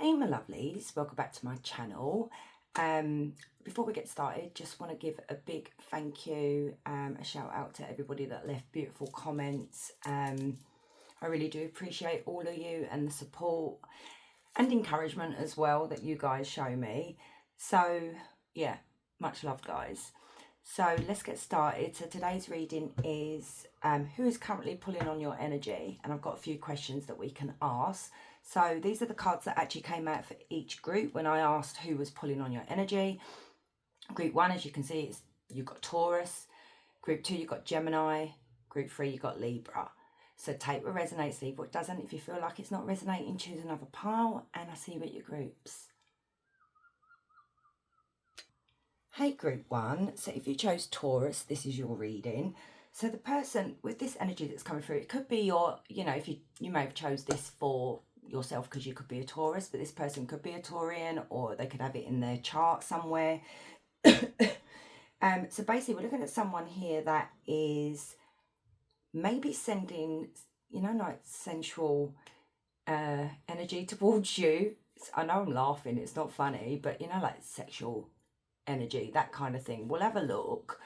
Hey my lovelies, welcome back to my channel. Before we get started, just want to give a big thank you, a shout out to everybody that left beautiful comments. I really do appreciate all of you and the support and encouragement as well that you guys show me. So yeah, much love guys. So let's get started. So today's reading is who is currently pulling on your energy, and I've got a few questions that we can ask. So these are the cards that actually came out for each group when I asked who was pulling on your energy. Group 1, as you can see, you've got Taurus. Group 2, you've got Gemini. Group 3, you've got Libra. So take what resonates, leave what doesn't. If you feel like it's not resonating, choose another pile, and I'll see you at your groups. Hey Group 1, so if you chose Taurus, this is your reading. So the person with this energy that's coming through, it could be your, if you may have chose this for yourself because you could be a Taurus, but this person could be a Taurian, or they could have it in their chart somewhere. So basically we're looking at someone here that is maybe sending, like sensual energy towards you. I know I'm laughing, it's not funny, but like sexual energy, that kind of thing. We'll have a look.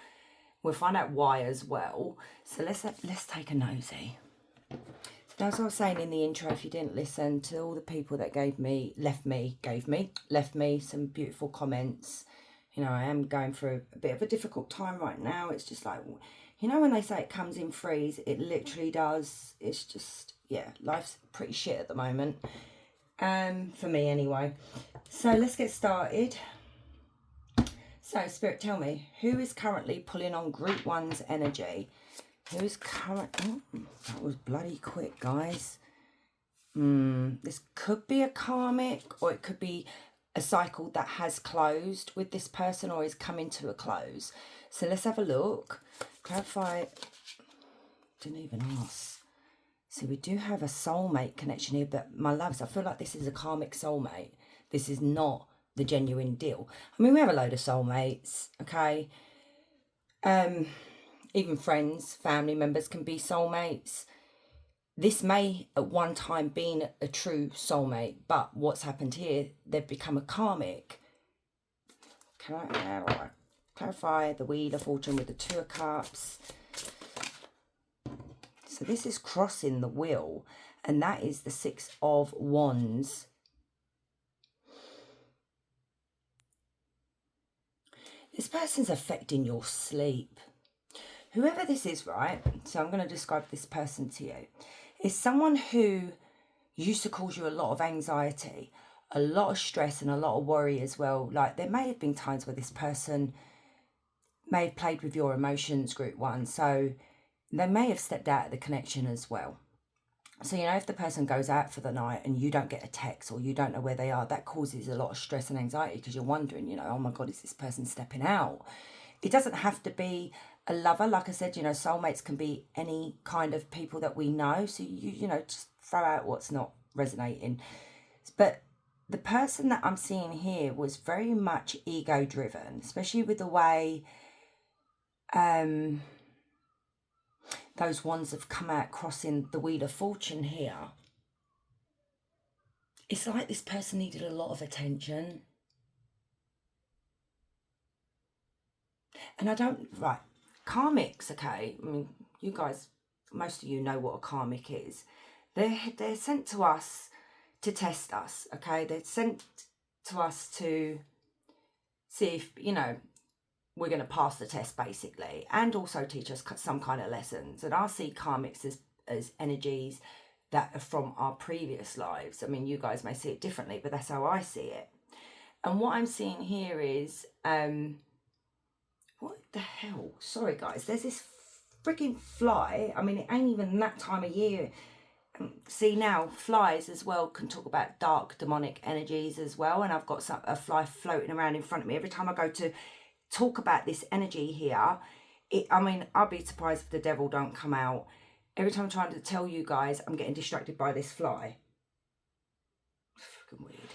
We'll find out why as well. So let's take a nosy. As I was saying in the intro, if you didn't listen, to all the people that left me some beautiful comments. I am going through a bit of a difficult time right now. It's just like, when they say it comes in threes, it literally does. It's just, yeah, life's pretty shit at the moment. For me anyway. So let's get started. So Spirit, tell me, who is currently pulling on Group 1's energy? Who's currently... Oh, that was bloody quick, guys. This could be a karmic, or it could be a cycle that has closed with this person or is coming to a close. So let's have a look. Clarify. Didn't even ask. So we do have a soulmate connection here, but my loves, I feel like this is a karmic soulmate. This is not the genuine deal. I mean, we have a load of soulmates, okay? Even friends, family members can be soulmates. This may at one time been a true soulmate, but what's happened here, they've become a karmic. Can I clarify the Wheel of Fortune with the Two of Cups? So this is crossing the wheel, and that is the Six of Wands. This person's affecting your sleep. Whoever this is, right? So I'm going to describe this person to you. Is someone who used to cause you a lot of anxiety, a lot of stress and a lot of worry as well. Like there may have been times where this person may have played with your emotions, Group 1. So they may have stepped out of the connection as well. So, if the person goes out for the night and you don't get a text or you don't know where they are, that causes a lot of stress and anxiety because you're wondering, oh my God, is this person stepping out? It doesn't have to be a lover. Like I said, soulmates can be any kind of people that we know. So, just throw out what's not resonating. But the person that I'm seeing here was very much ego driven, especially with the way those ones have come out crossing the Wheel of Fortune here. It's like this person needed a lot of attention. And right, karmics, okay, I mean, you guys, most of you know what a karmic is. They're sent to us to test us, okay? They're sent to us to see if, we're going to pass the test, basically, and also teach us some kind of lessons. And I see karmics as energies that are from our previous lives. I mean, you guys may see it differently, but that's how I see it. And what I'm seeing here is... what the hell? Sorry, guys. There's this freaking fly. I mean, it ain't even that time of year. See, now, flies as well can talk about dark demonic energies as well. And I've got a fly floating around in front of me. Every time I go to talk about this energy here, I'll be surprised if the devil don't come out. Every time I'm trying to tell you guys, I'm getting distracted by this fly. Freaking weird.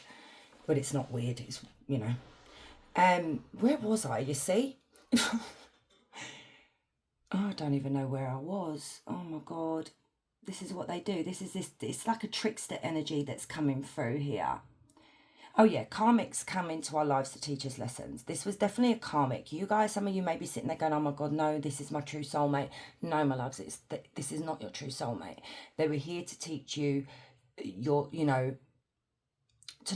But it's not weird. It's, where was I, you see? Oh, I don't even know where I was. Oh my God. This is what they do. It's like a trickster energy that's coming through here. Oh yeah, karmics come into our lives to teach us lessons. This was definitely a karmic. You guys, some of you may be sitting there going, "Oh my God, no, this is my true soulmate." No, my loves, this is not your true soulmate. They were here to teach you to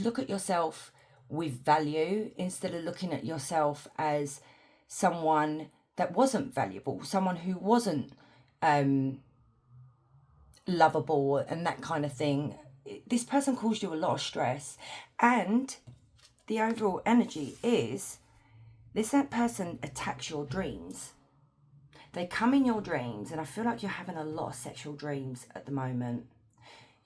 look at yourself with value instead of looking at yourself as someone that wasn't valuable, someone who wasn't lovable and that kind of thing. This person caused you a lot of stress, and the overall energy is that person attacks your dreams. They come in your dreams, and I feel like you're having a lot of sexual dreams at the moment.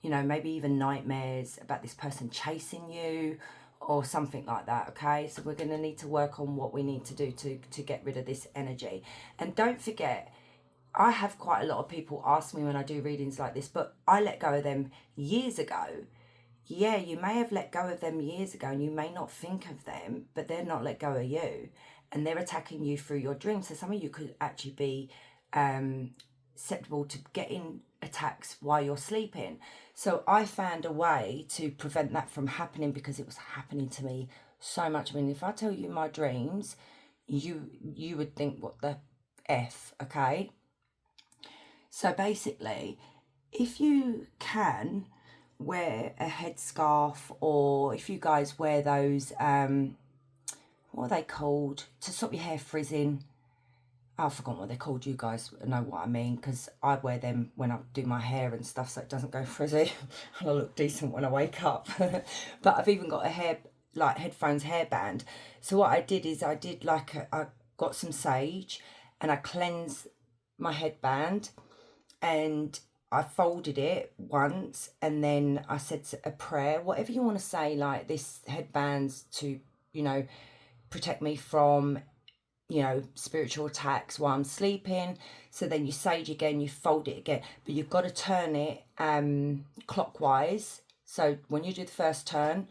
Maybe even nightmares about this person chasing you or something like that, okay? So we're going to need to work on what we need to do to get rid of this energy. And don't forget, I have quite a lot of people ask me when I do readings like this, but I let go of them years ago. Yeah, you may have let go of them years ago and you may not think of them, but they're not let go of you. And they're attacking you through your dreams. So some of you could actually be susceptible to getting attacks while you're sleeping. So I found a way to prevent that from happening because it was happening to me so much. I mean, if I tell you my dreams, you would think, what the F, okay? So basically, if you can wear a headscarf, or if you guys wear those, what are they called, to stop your hair frizzing? I forgot what they're called. You guys know what I mean, because I wear them when I do my hair and stuff so it doesn't go frizzy and I look decent when I wake up. But I've even got a headphones hairband. So what I did is I got some sage and I cleansed my headband and I folded it once, and then I said a prayer, whatever you want to say, like, this headband's to, protect me from, spiritual attacks while I'm sleeping. So then you sage again, you fold it again, but you've got to turn it clockwise. So when you do the first turn,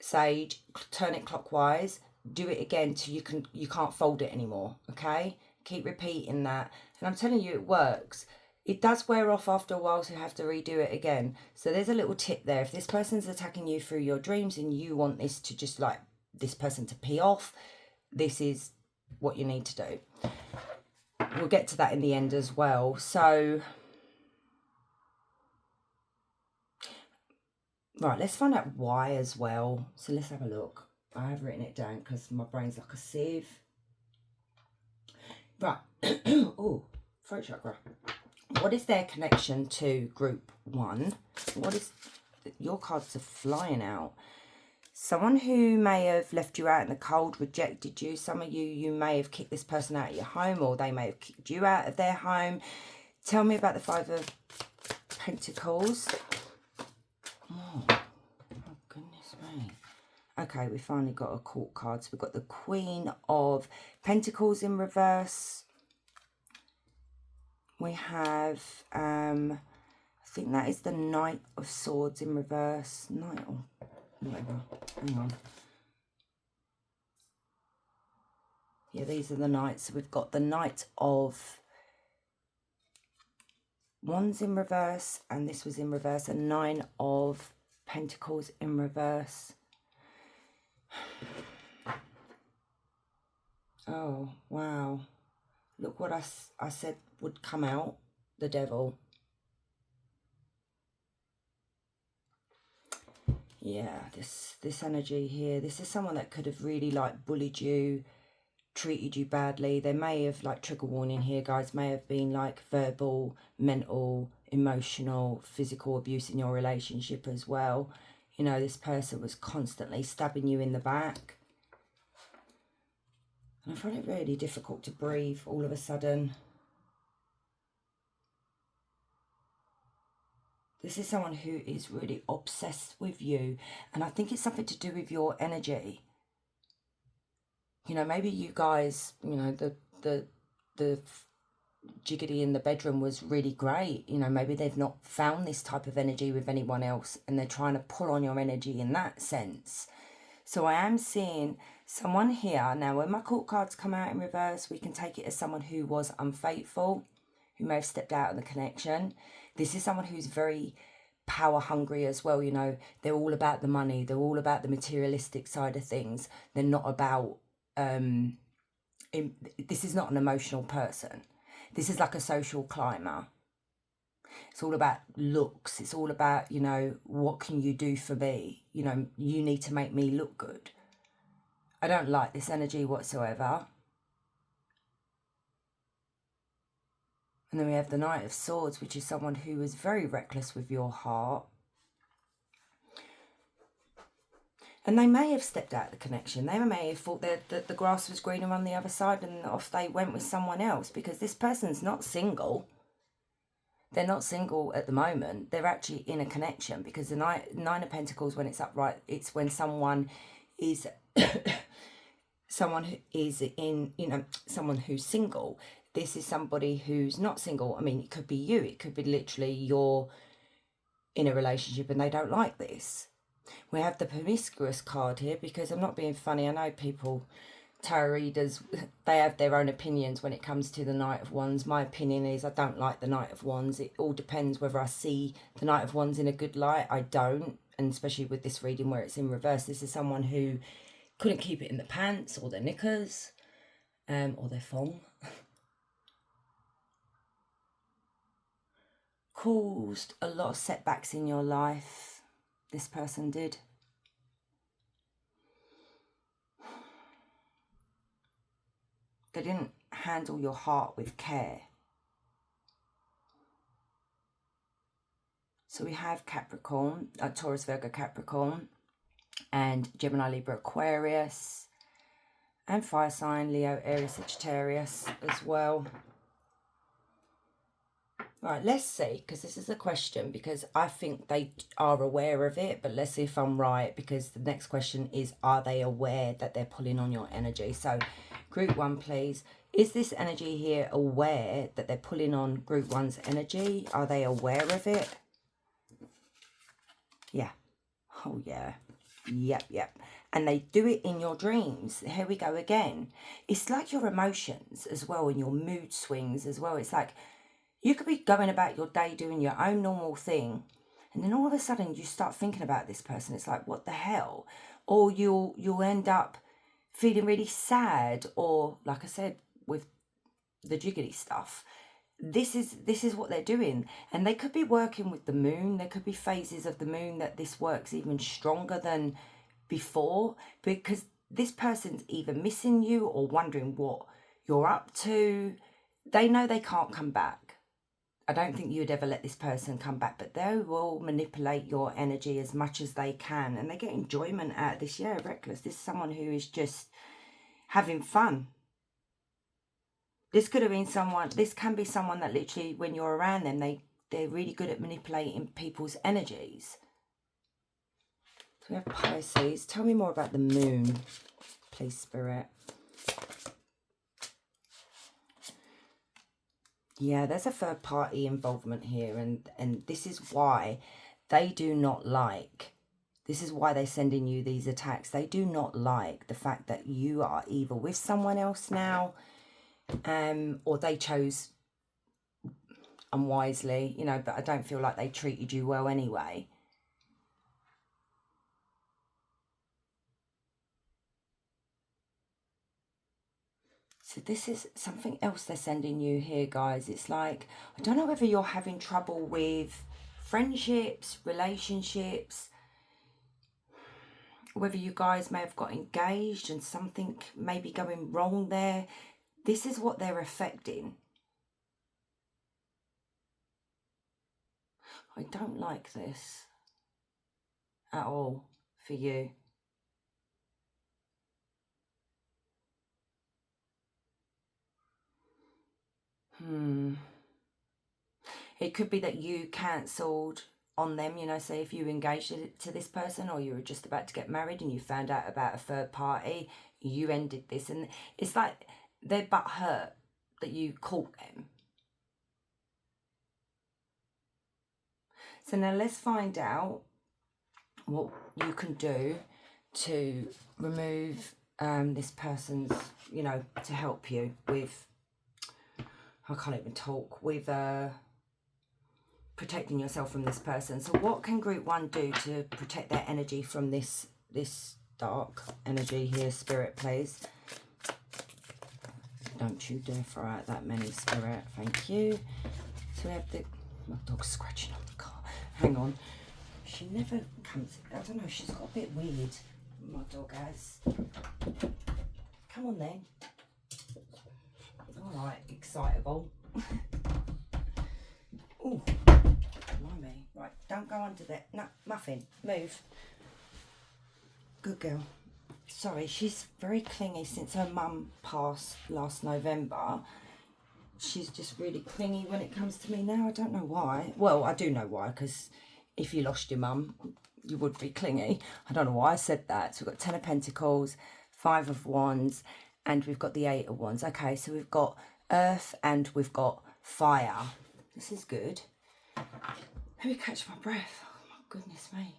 sage, turn it clockwise, do it again till you can't fold it anymore, okay? Keep repeating that. And I'm telling you, it works. It does wear off after a while, so you have to redo it again. So there's a little tip there. If this person's attacking you through your dreams and you want this to just like this person to pee off, this is what you need to do. We'll get to that in the end as well. So, right, let's find out why as well. So let's have a look. I have written it down because my brain's like a sieve. Right. Oh, throat chakra. What is their connection to group 1? What is... Your cards are flying out. Someone who may have left you out in the cold, rejected you. Some of you may have kicked this person out of your home, or they may have kicked you out of their home. Tell me about the 5 of Pentacles. Oh goodness me. Okay, we finally got a court card. So we've got the Queen of Pentacles in reverse. We have, I think that is the Knight of Swords in reverse. Knight or whatever. Hang on. Yeah, these are the Knights. So we've got the Knight of Wands in reverse, and this was in reverse. A 9 of Pentacles in reverse. Oh, wow. Look what I said would come out. The Devil. Yeah, this energy here. This is someone that could have really like bullied you, treated you badly. They may have, like, trigger warning here, guys, may have been like verbal, mental, emotional, physical abuse in your relationship as well. This person was constantly stabbing you in the back. And I find it really difficult to breathe all of a sudden. This is someone who is really obsessed with you. And I think it's something to do with your energy. Maybe you guys, the jiggity in the bedroom was really great. Maybe they've not found this type of energy with anyone else and they're trying to pull on your energy in that sense. So I am seeing someone here. Now, when my court cards come out in reverse, we can take it as someone who was unfaithful, who may have stepped out of the connection. This is someone who's very power hungry as well. You know, they're all about the money. They're all about the materialistic side of things. They're not about, this is not an emotional person. This is like a social climber. It's all about looks. It's all about, you know, what can you do for me? You know, you need to make me look good. I don't like this energy whatsoever. And then we have the Knight of Swords, which is someone who is very reckless with your heart. And they may have stepped out of the connection. They may have thought that the grass was greener on the other side and off they went with someone else, because this person's not single. They're not single at the moment. They're actually in a connection, because the Nine of Pentacles, when it's upright, it's when someone is someone who is in, you know, someone who's single. This is somebody who's not single. I mean, it could be you. It could be literally you're in a relationship and they don't like this. We have the promiscuous card here, because I'm not being funny. I know people, tarot readers, they have their own opinions when it comes to the Knight of Wands. My opinion is I don't like the Knight of Wands. It all depends whether I see the Knight of Wands in a good light. I don't. And especially with this reading where it's in reverse, this is someone who couldn't keep it in the pants or their knickers, or their thong. Caused a lot of setbacks in your life. This person did. They didn't handle your heart with care. So we have Capricorn, Taurus, Virgo, Capricorn, and Gemini, Libra, Aquarius, and fire sign, Leo, Aries, Sagittarius as well. Right, let's see, because this is a question, because I think they are aware of it, but let's see if I'm right, because the next question is, are they aware that they're pulling on your energy? So, group one, please. Is this energy here aware that they're pulling on group one's energy? Are they aware of it? Yeah. Oh, yeah. Yep. And they do it in your dreams. Here we go again. It's like your emotions as well, and your mood swings as well. It's like, you could be going about your day doing your own normal thing, and then all of a sudden you start thinking about this person. It's like, what the hell? Or you'll end up feeling really sad, or like I said, with the jiggly stuff. This is what they're doing. And they could be working with the moon. There could be phases of the moon that this works even stronger than before, because this person's either missing you or wondering what you're up to. They know they can't come back. I don't think you'd ever let this person come back, but they will manipulate your energy as much as they can, and they get enjoyment out of this. Yeah, reckless. This is someone who is just having fun. This could have been someone, this can be someone that literally, when you're around them, they're really good at manipulating people's energies. So we have Pisces. Tell me more about the moon, please, Spirit. Yeah, there's a third party involvement here, and this is why they do not like, this is why they're sending you these attacks. They do not like the fact that you are either with someone else now, or they chose unwisely, you know, but I don't feel like they treated you well anyway. So this is something else they're sending you here, guys. It's like, I don't know whether you're having trouble with friendships, relationships, whether you guys may have got engaged and something may be going wrong there. This is what they're affecting. I don't like this at all for you. It could be that you cancelled on them, you know, say if you engaged to this person, or you were just about to get married and you found out about a third party, you ended this, and it's like they're butthurt that you caught them. So now let's find out what you can do to remove this person's, you know, to help you with, I can't even talk, with protecting yourself from this person. So what can group 1 do to protect their energy from this dark energy here, Spirit, please? Don't you dare throw out that many, Spirit. Thank you. So we have the... My dog's scratching on the car. Hang on. She never comes... I don't know, she's got a bit weird. My dog has. Come on then. Alright, excitable. Ooh, blimey. Right, don't go under there. No, Muffin, move. Good girl. Sorry, she's very clingy since her mum passed last November. She's just really clingy when it comes to me now. I don't know why. Well, I do know why, because if you lost your mum, you would be clingy. I don't know why I said that. So we've got 10 of Pentacles, 5 of Wands, and we've got the 8 of Wands. Okay, so we've got Earth and we've got Fire. This is good. Let me catch my breath. Oh, my goodness me.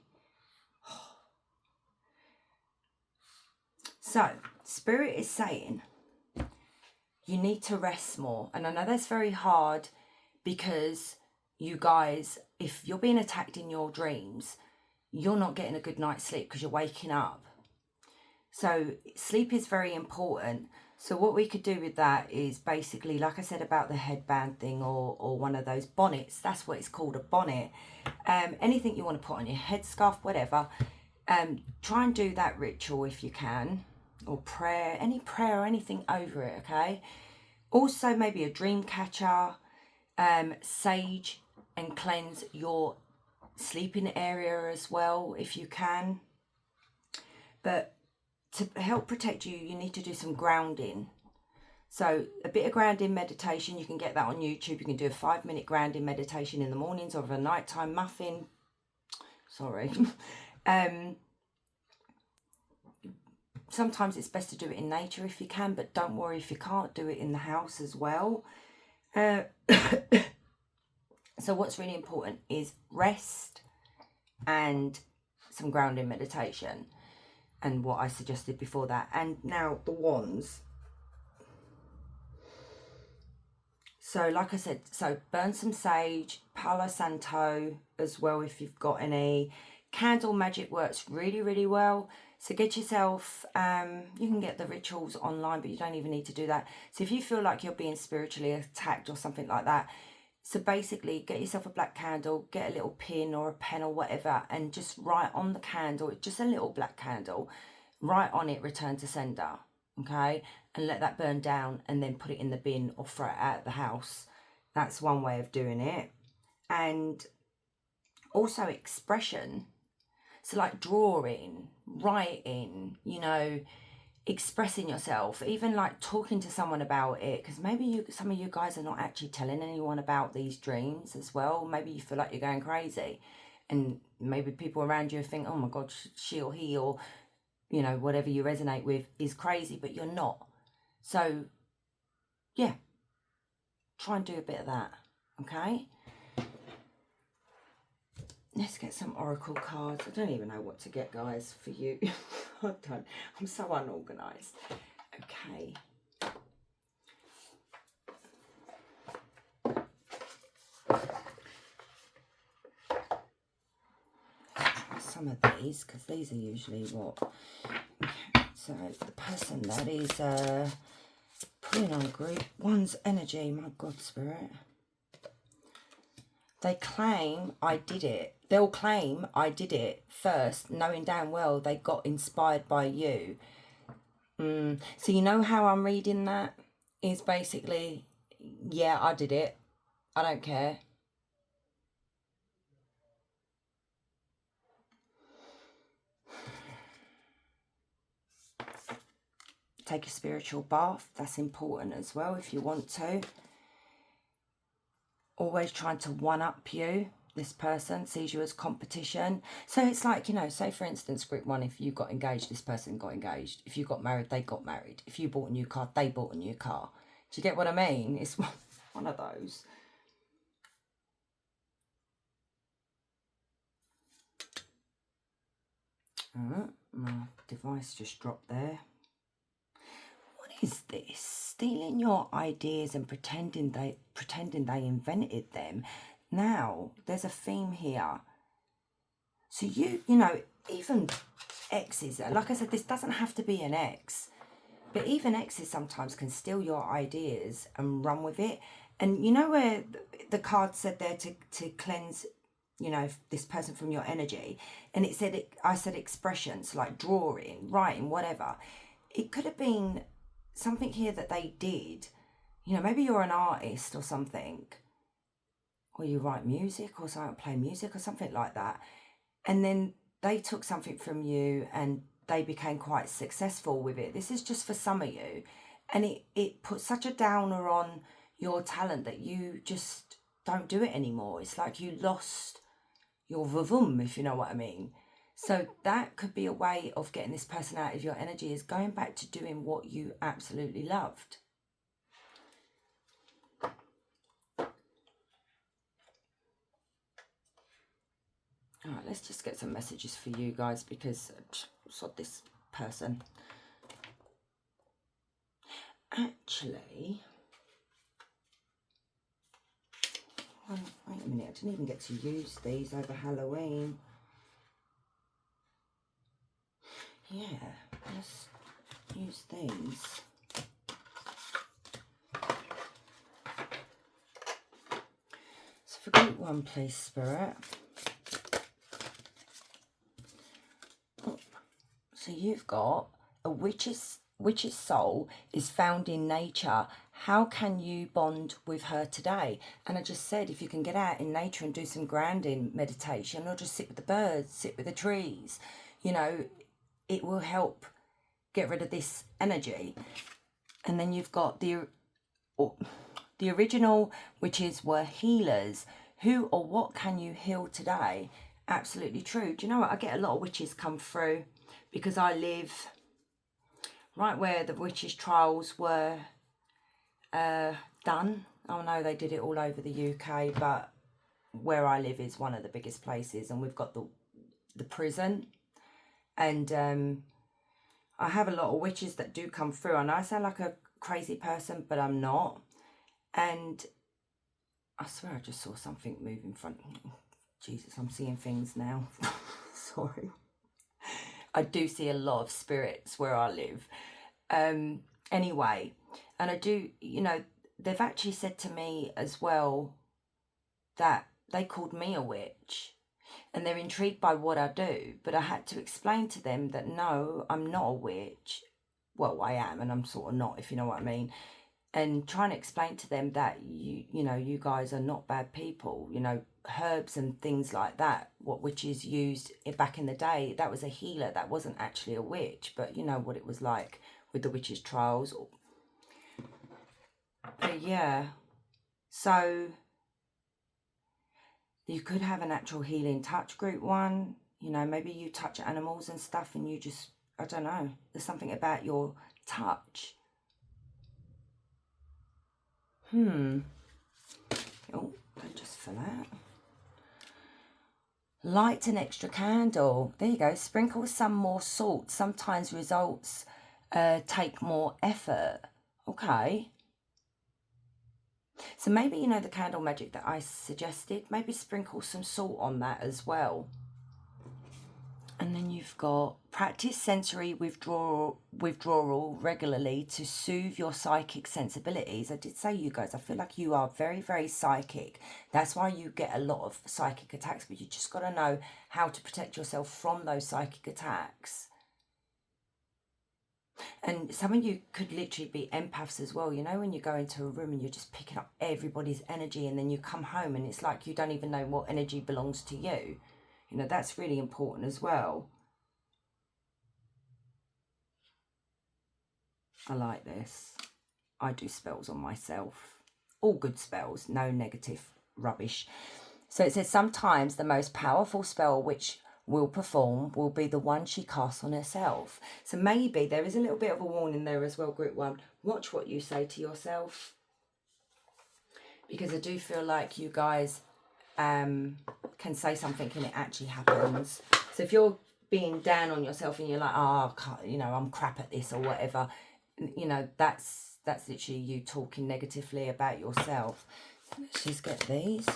So, Spirit is saying you need to rest more. And I know that's very hard because you guys, if you're being attacked in your dreams, you're not getting a good night's sleep because you're waking up. So sleep is very important. So what we could do with that is basically, like I said about the headband thing or one of those bonnets, that's what it's called, a bonnet. Anything you want to put on your headscarf, whatever. Try and do that ritual if you can, or prayer, any prayer or anything over it, okay? Also maybe a dream catcher, sage and cleanse your sleeping area as well if you can. But to help protect you, you need to do some grounding. So a bit of grounding meditation, you can get that on YouTube. You can do a 5-minute grounding meditation in the mornings or a nighttime. Muffin, sorry. Sometimes it's best to do it in nature if you can, but don't worry if you can't do it in the house as well. So what's really important is rest and some grounding meditation. And what I suggested before that. And now the wands. So like I said, so burn some sage, Palo Santo as well if you've got any. Candle magic works really, really well. So get yourself, you can get the rituals online, but you don't even need to do that. So if you feel like you're being spiritually attacked or something like that, so basically get yourself a black candle, get a little pin or a pen or whatever, and just write on the candle, just a little black candle, write on it, return to sender, okay? And let that burn down and then put it in the bin or throw it out of the house. That's one way of doing it. And also expression. So like drawing, writing, you know, expressing yourself, even like talking to someone about it, because maybe some of you guys are not actually telling anyone about these dreams as well. Maybe you feel like you're going crazy and maybe people around you think, oh my god, she or he or, you know, whatever you resonate with is crazy, but you're not. So yeah, try and do a bit of that, okay? Let's get some oracle cards. I don't even know what to get, guys, for you. I'm so unorganised. Okay. Let's try some of these, because these are usually what... Okay, so the person that is pulling on group one's energy, my God, Spirit. They claim I did it. They'll claim I did it first, knowing damn well they got inspired by you. So you know how I'm reading that? Is basically, yeah, I did it. I don't care. Take a spiritual bath. That's important as well if you want to. Always trying to one-up you. This person sees you as competition. So it's like, you know, say for instance, group one, if you got engaged, this person got engaged. If you got married, they got married. If you bought a new car, they bought a new car. Do you get what I mean? It's one of those. My device just dropped there. What is this? Stealing your ideas and pretending they invented them. now. There's a theme here. So you know, even exes, like I said, this doesn't have to be an ex, but even exes sometimes can steal your ideas and run with it. And you know where the card said there to cleanse, you know, this person from your energy, and it said, I said expressions like drawing, writing, whatever. It could have been something here that they did. You know, maybe you're an artist or something, or you write music or something, play music or something like that. And then they took something from you and they became quite successful with it. This is just for some of you. And it puts such a downer on your talent that you just don't do it anymore. It's like you lost your vavum, if you know what I mean. So that could be a way of getting this person out of your energy, is going back to doing what you absolutely loved. All right, let's just get some messages for you guys, because sod this person. Actually, wait a minute, I didn't even get to use these over Halloween. Yeah, let's use these. So for group 1, please, Spirit. So you've got a witch's soul is found in nature. How can you bond with her today? And I just said, if you can get out in nature and do some grounding meditation, or just sit with the birds, sit with the trees, you know, it will help get rid of this energy. And then you've got the original witches were healers. Who or what can you heal today? Absolutely true. Do you know what? I get a lot of witches come through, because I live right where the witches' trials were done. Oh no, they did it all over the UK, but where I live is one of the biggest places, and we've got the prison. And I have a lot of witches that do come through. I know I sound like a crazy person, but I'm not. And I swear I just saw something move in front of me. Jesus, I'm seeing things now. Sorry. I do see a lot of spirits where I live. Anyway, and I do, you know, they've actually said to me as well that they called me a witch, and they're intrigued by what I do, but I had to explain to them that no, I'm not a witch. Well, I am, and I'm sort of not, if you know what I mean. And trying to explain to them that you know, you guys are not bad people. You know, herbs and things like that, what witches used back in the day, that was a healer. That wasn't actually a witch, but you know what it was like with the witches' trials. But yeah, so you could have a natural healing touch, group 1. You know, maybe you touch animals and stuff, and you just, I don't know, there's something about your touch. Oh, don't just fill out. Light an extra candle. There you go. Sprinkle some more salt. Sometimes results take more effort. Okay. So maybe, you know, the candle magic that I suggested, maybe sprinkle some salt on that as well. And then you've got practice sensory withdrawal regularly to soothe your psychic sensibilities. I did say, you guys, I feel like you are very, very psychic. That's why you get a lot of psychic attacks, but you just got to know how to protect yourself from those psychic attacks. And some of you could literally be empaths as well. You know, when you go into a room and you're just picking up everybody's energy, and then you come home and it's like you don't even know what energy belongs to you. You know, that's really important as well. I like this. I do spells on myself. All good spells, no negative rubbish. So it says, sometimes the most powerful spell which will perform will be the one she casts on herself. So maybe there is a little bit of a warning there as well, group 1. Watch what you say to yourself, because I do feel like you guys can say something and it actually happens. So if you're being down on yourself and you're like, oh, you know, I'm crap at this or whatever, you know, that's literally you talking negatively about yourself. Let's just get these.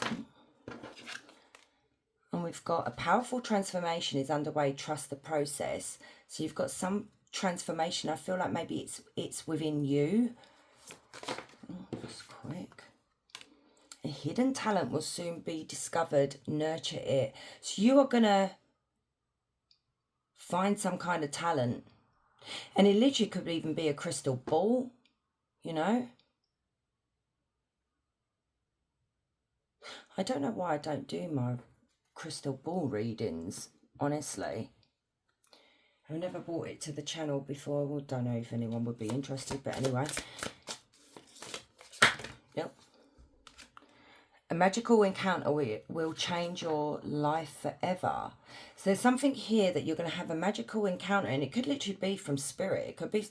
And we've got a powerful transformation is underway, trust the process. So you've got some transformation. I feel like maybe it's within you. That's quick. A hidden talent will soon be discovered. Nurture it. So you are going to find some kind of talent. And it literally could even be a crystal ball, you know. I don't know why I don't do my crystal ball readings, honestly. I've never brought it to the channel before. Well, don't know if anyone would be interested, but anyway. Yep. A magical encounter will change your life forever. So there's something here that you're going to have a magical encounter, and it could literally be from spirit. It could be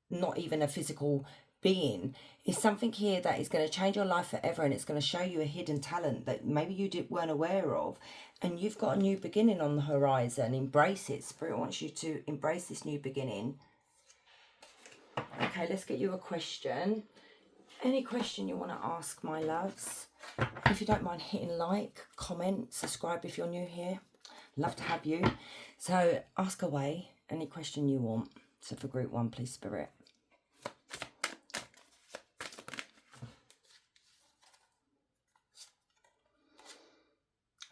not even a physical being. It's something here that is going to change your life forever, and it's going to show you a hidden talent that maybe you weren't aware of, and you've got a new beginning on the horizon. Embrace it. Spirit wants you to embrace this new beginning. Okay, let's get you a question. Any question you want to ask, my loves. If you don't mind hitting like, comment, subscribe if you're new here. Love to have you. So ask away any question you want. So for group 1, please, Spirit.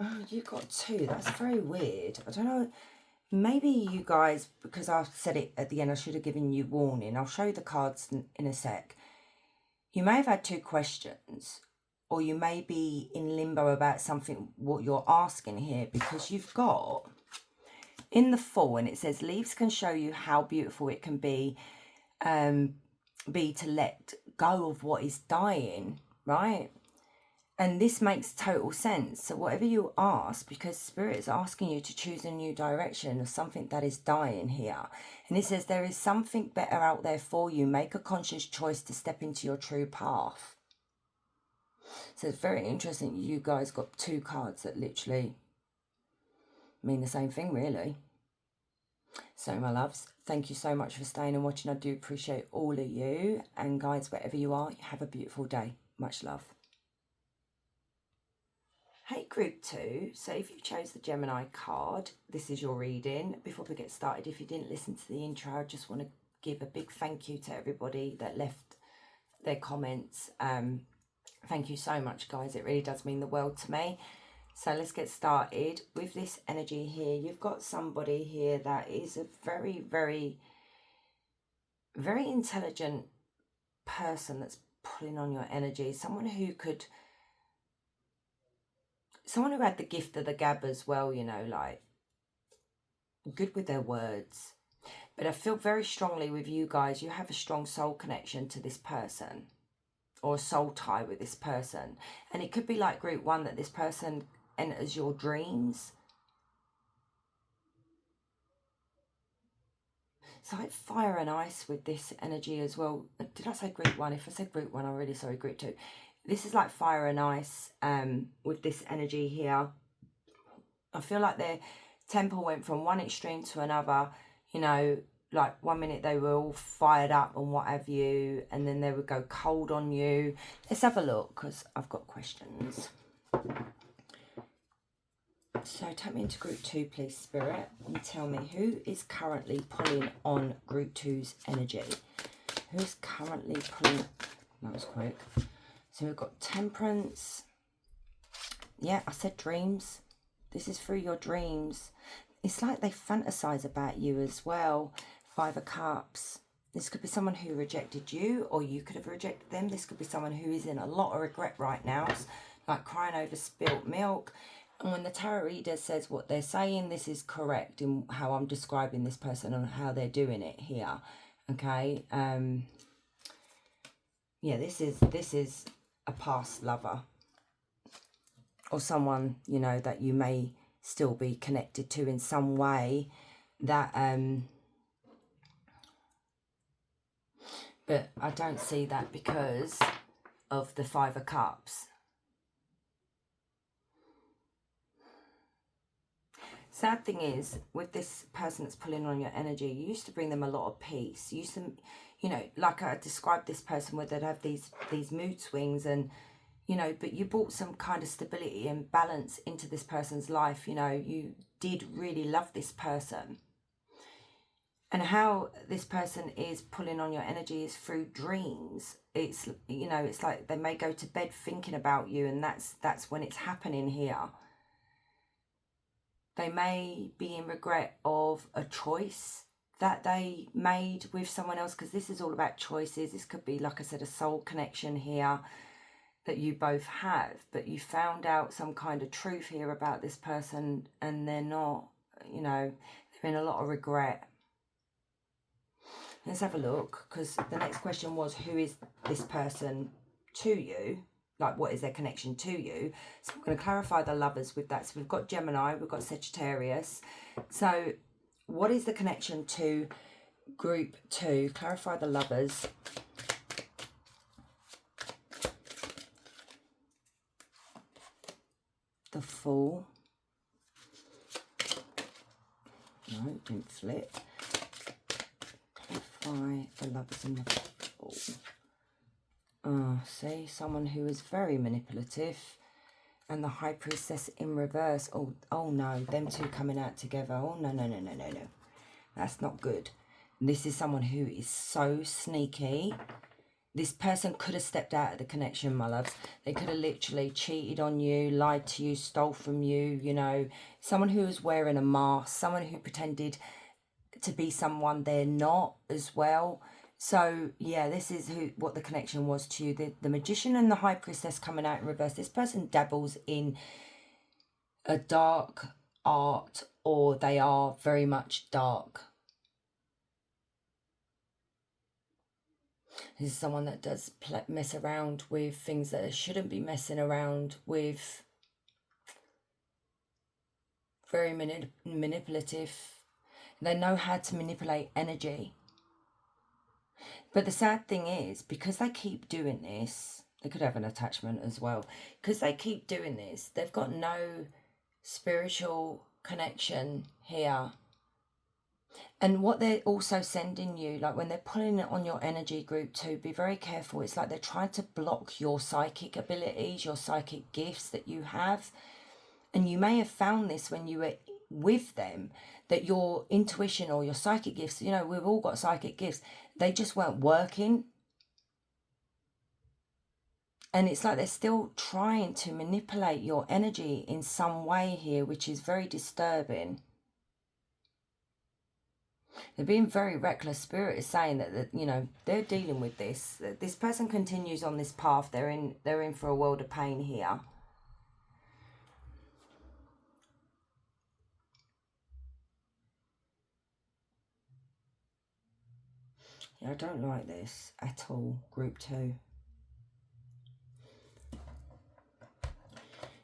Oh, you got 2. That's very weird. I don't know. Maybe you guys, because I said it at the end, I should have given you warning. I'll show you the cards in a sec. You may have had 2 questions, or you may be in limbo about something, what you're asking here, because you've got in the Fool, and it says leaves can show you how beautiful it can be to let go of what is dying, right? And this makes total sense. So whatever you ask, because Spirit is asking you to choose a new direction of something that is dying here. And it says there is something better out there for you. Make a conscious choice to step into your true path. So it's very interesting. You guys got 2 cards that literally mean the same thing, really. So my loves, thank you so much for staying and watching. I do appreciate all of you. And guys, wherever you are, have a beautiful day. Much love. Hey group 2, so if you chose the Gemini card, this is your reading. Before we get started, if you didn't listen to the intro, I just want to give a big thank you to everybody that left their comments. Thank you so much, guys. It really does mean the world to me. So let's get started with this energy here. You've got somebody here that is a very, very, very intelligent person that's pulling on your energy. Someone who had the gift of the gab as well, you know, like good with their words. But I feel very strongly with you guys, you have a strong soul connection to this person, or a soul tie with this person. And it could be like group 1, that this person enters your dreams. It's like fire and ice with this energy as well. Did I say group 1? If I said group 1, I'm really sorry, group 2. This is like fire and ice with this energy here. I feel like their temper went from one extreme to another. You know, like one minute they were all fired up and what have you, and then they would go cold on you. Let's have a look, because I've got questions. So take me into group 2, please, Spirit, and tell me who is currently pulling on group 2's energy. Who's currently pulling... That was quick. So we've got Temperance. Yeah, I said dreams. This is through your dreams. It's like they fantasize about you as well. 5 of Cups. This could be someone who rejected you, or you could have rejected them. This could be someone who is in a lot of regret right now. It's like crying over spilt milk. And when the tarot reader says what they're saying, this is correct in how I'm describing this person and how they're doing it here. Okay. Yeah, this is a past lover, or someone, you know, that you may still be connected to in some way, that but I don't see that because of the 5 of Cups. Sad thing is, with this person that's pulling on your energy, you used to bring them a lot of peace. You know, like I described this person, where they'd have these mood swings, and you know, but you brought some kind of stability and balance into this person's life. You know, you did really love this person. And how this person is pulling on your energy is through dreams. It's, you know, it's like they may go to bed thinking about you, and that's when it's happening here. They may be in regret of a choice that they made with someone else, because this is all about choices. This could be, like I said, a soul connection here that you both have, but you found out some kind of truth here about this person, and they're not, you know, they're in a lot of regret. Let's have a look, because the next question was, who is this person to you? Like, what is their connection to you? So I'm going to clarify the lovers with that. So we've got Gemini, we've got Sagittarius. So what is the connection to group 2? Clarify the lovers. The Fool. No, it didn't flip. Clarify the lovers and the Fool. See, someone who is very manipulative. And the High Priestess in reverse. Oh no, them two coming out together. Oh no. That's not good. This is someone who is so sneaky. This person could have stepped out of the connection, my loves. They could have literally cheated on you, lied to you, stole from you, you know. Someone who was wearing a mask, someone who pretended to be someone they're not as well. So, yeah, this is what the connection was to you. The Magician and the High Priestess coming out in reverse. This person dabbles in a dark art, or they are very much dark. This is someone that does mess around with things that they shouldn't be messing around with. Very manipulative. They know how to manipulate energy. But the sad thing is, because they keep doing this, they could have an attachment as well. Because they keep doing this, they've got no spiritual connection here. And what they're also sending you, like when they're pulling it on your energy, group 2, be very careful. It's like they're trying to block your psychic abilities, your psychic gifts that you have. And you may have found this when you were with them, that your intuition or your psychic gifts, you know, we've all got psychic gifts, they just weren't working. And it's like they're still trying to manipulate your energy in some way here, which is very disturbing. They're being very reckless. Spirit is saying that you know, they're dealing with this. This person continues on this path. They're in for a world of pain here. Yeah, I don't like this at all, group 2.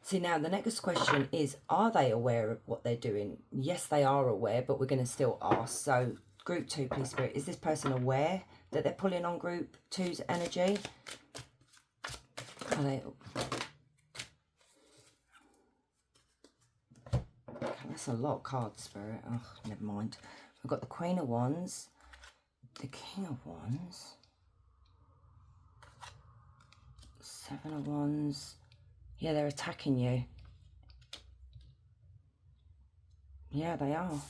See, now the next question is, are they aware of what they're doing? Yes, they are aware, but we're going to still ask. So, group 2, please, Spirit, is this person aware that they're pulling on group 2's energy? Are they... Okay, that's a lot of cards, Spirit. Oh, never mind. We've got the Queen of Wands, the King of Wands, 7 of Wands. Yeah, they're attacking you. Yeah, they are.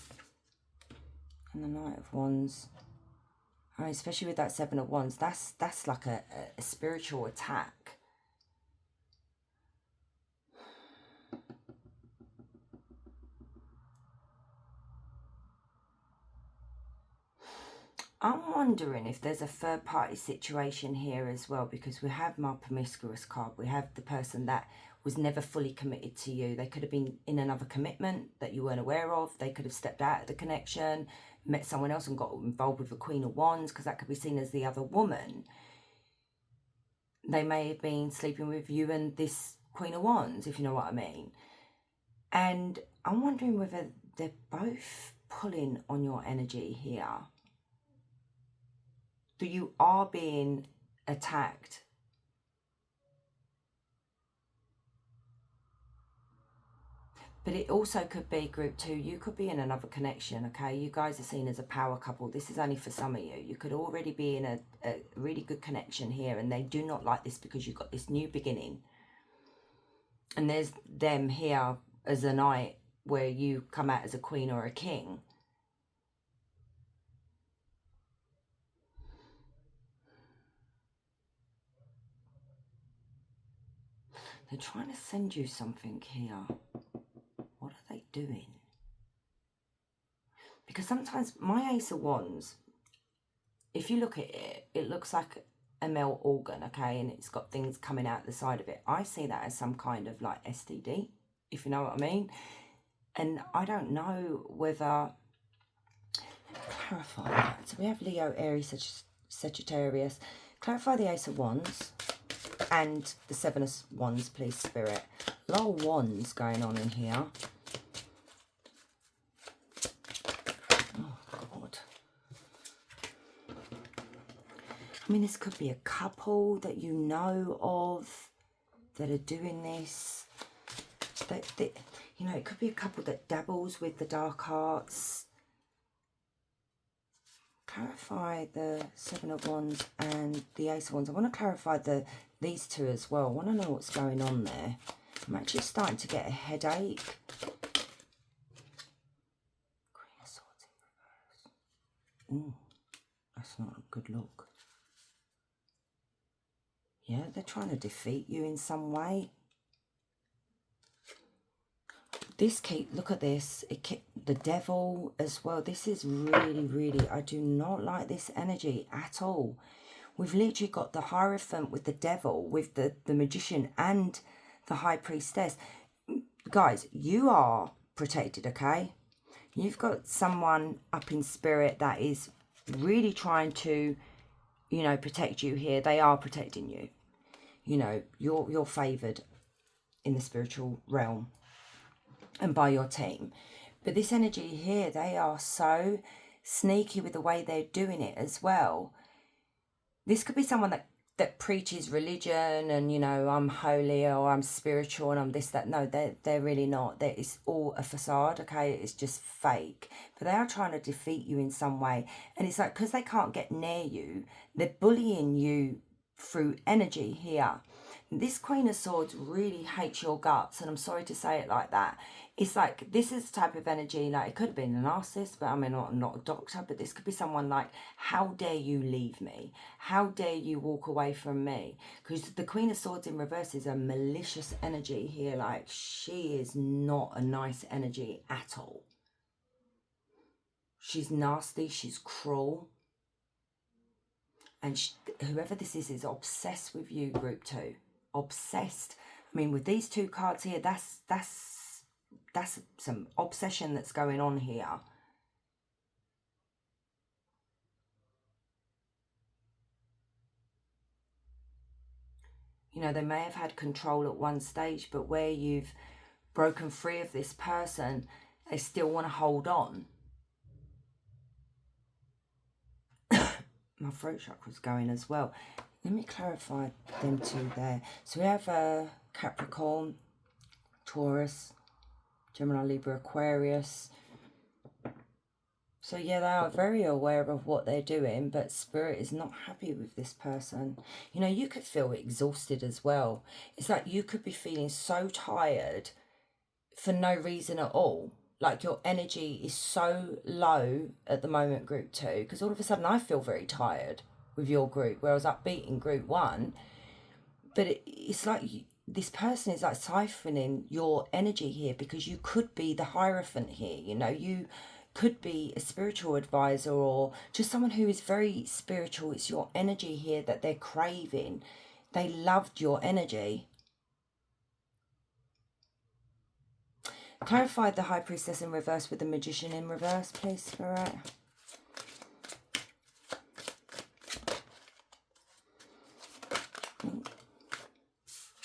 And the Knight of Wands. I mean, especially with that 7 of Wands, that's like a spiritual attack. I'm wondering if there's a third party situation here as well, because we have my promiscuous card. We have the person that was never fully committed to you. They could have been in another commitment that you weren't aware of. They could have stepped out of the connection, met someone else and got involved with the Queen of Wands, because that could be seen as the other woman. They may have been sleeping with you and this Queen of Wands, if you know what I mean. And I'm wondering whether they're both pulling on your energy here. That you are being attacked. But it also could be, group 2, you could be in another connection, okay? You guys are seen as a power couple. This is only for some of you. You could already be in a really good connection here, and they do not like this because you've got this new beginning. And there's them here as a knight where you come out as a queen or a king. They're trying to send you something here. What are they doing? Because sometimes my Ace of Wands, if you look at it, it looks like a male organ, okay? And it's got things coming out the side of it. I see that as some kind of like STD, if you know what I mean. And I don't know whether... Clarify that. So we have Leo, Aries, Sagittarius. Clarify the Ace of Wands and the Seven of Wands, please, Spirit. A lot of wands going on in here. Oh, God. I mean, this could be a couple that you know of that are doing this. You know, it could be a couple that dabbles with the dark arts. Clarify the Seven of Wands and the Ace of Wands. I want to clarify these two as well. I want to know what's going on there. I'm actually starting to get a headache. Queen of Swords in reverse. Ooh, that's not a good look. Yeah, they're trying to defeat you in some way. This look at this, the devil as well. This is really, I do not like this energy at all. We've literally got the Hierophant with the devil, with the magician and the high priestess. Guys, you are protected, okay? You've got someone up in spirit that is really trying to, you know, protect you here. They are protecting you. You know, you're favoured in the spiritual realm and by your team. But this energy here, they are so sneaky with the way they're doing it as well. This could be someone that preaches religion and, you know, I'm holy or I'm spiritual and I'm this, that. No, they're really not. It's all a facade, okay? It's just fake. But they are trying to defeat you in some way. And it's like, because they can't get near you, they're bullying you through energy here. This Queen of Swords really hates your guts, and I'm sorry to say it like that. It's like, this is the type of energy, like, it could have been a narcissist, but I mean, I'm not a doctor, but this could be someone like, how dare you leave me? How dare you walk away from me? Because the Queen of Swords in reverse is a malicious energy here. Like, she is not a nice energy at all. She's nasty, she's cruel. And whoever this is obsessed with you, group 2. Obsessed. I mean, with these two cards here, that's some obsession that's going on here. You know, they may have had control at one stage, but where you've broken free of this person, they still want to hold on. My throat chakra's going as well. Let me clarify them two there. So we have Capricorn, Taurus, Gemini, Libra, Aquarius. So yeah, they are very aware of what they're doing, but Spirit is not happy with this person. You know, you could feel exhausted as well. It's like you could be feeling so tired for no reason at all. Like your energy is so low at the moment, group 2, because all of a sudden I feel very tired with your group, where I was upbeat in group 1. But it's like this person is like siphoning your energy here, because you could be the Hierophant here. You know, you could be a spiritual advisor or just someone who is very spiritual. It's your energy here that they're craving. They loved your energy. Clarify the High Priestess in reverse with the Magician in reverse, please, Spirit.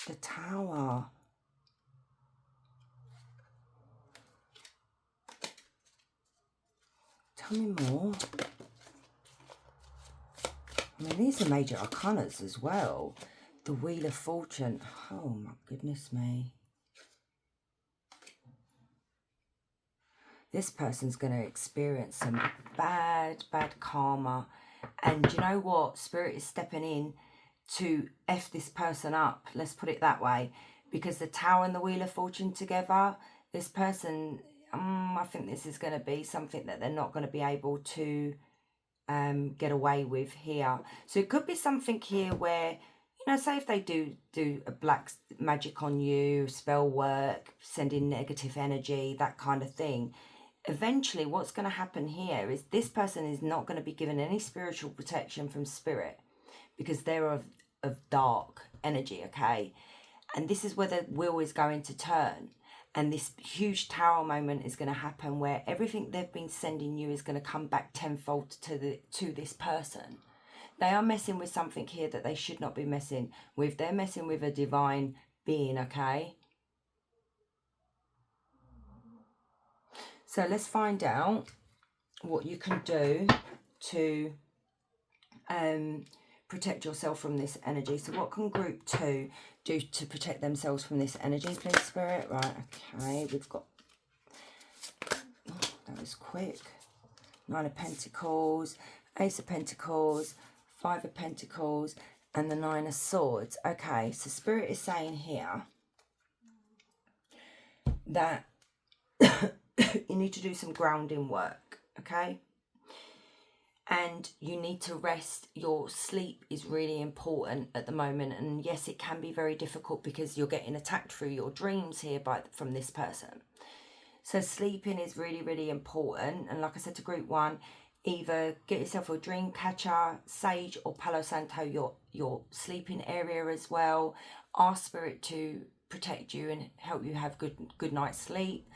The Tower. Tell me more. I mean, these are major arcanas as well. The Wheel of Fortune. Oh, my goodness me. This person's going to experience some bad karma. And you know what? Spirit is stepping in to F this person up. Let's put it that way. because the Tower and the Wheel of Fortune together, this person, I think this is going to be something that they're not going to be able to get away with here. So it could be something here where, you know, say if they do a black magic on you, spell work, send in negative energy, that kind of thing. Eventually what's going to happen here is this person is not going to be given any spiritual protection from spirit, because they're of dark energy, okay? And this is where the wheel is going to turn. And this huge Tower moment is going to happen where everything they've been sending you is going to come back tenfold to this person. They are messing with something here that they should not be messing with. They're messing with a divine being, okay? So let's find out what you can do to protect yourself from this energy. So what can group 2 do to protect themselves from this energy, please, Spirit? Right, okay, we've got, oh, that was quick. 9 of Pentacles, Ace of Pentacles, 5 of Pentacles, and the 9 of Swords. Okay, so Spirit is saying here that you need to do some grounding work, okay? And you need to rest. Your sleep is really important at the moment. And yes, it can be very difficult because you're getting attacked through your dreams here from this person. So sleeping is really, really important. And like I said to group 1, either get yourself a dream catcher, sage or Palo Santo, your sleeping area as well. Ask Spirit to protect you and help you have good night's sleep.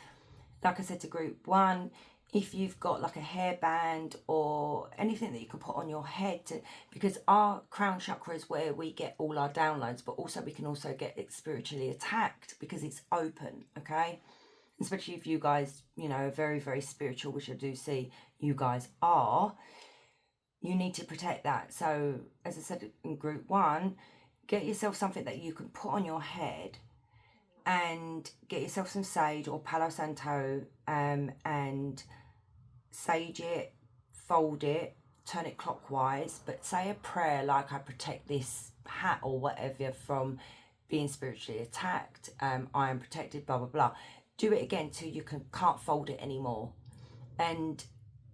Like I said to group 1, if you've got like a hairband or anything that you can put on your head, because our crown chakra is where we get all our downloads, but also we can also get it spiritually attacked because it's open, okay? Especially if you guys, you know, are very, very spiritual, which I do see you guys are, you need to protect that. So as I said in group 1, get yourself something that you can put on your head, and get yourself some sage or Palo Santo, and sage it, fold it, turn it clockwise, but say a prayer like, I protect this hat or whatever from being spiritually attacked, I am protected, blah, blah, blah. Do it again till you can't fold it anymore. And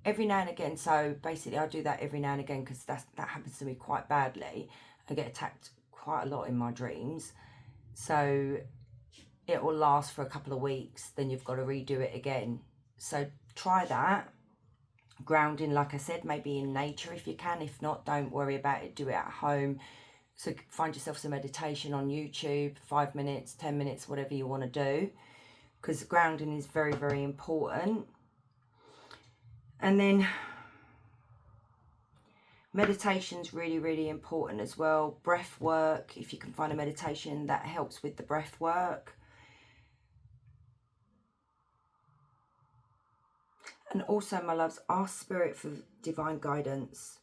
every now and again, so basically I do that every now and again because that happens to me quite badly. I get attacked quite a lot in my dreams. So it will last for a couple of weeks, then you've got to redo it again. So try that. Grounding, like I said, maybe in nature if you can. If not, don't worry about it, do it at home. So find yourself some meditation on YouTube, 5 minutes, 10 minutes, whatever you want to do, because grounding is very, very important. And then meditation's really, really important as well. Breath work, if you can find a meditation that helps with the breath work. And also, my loves, ask Spirit for divine guidance.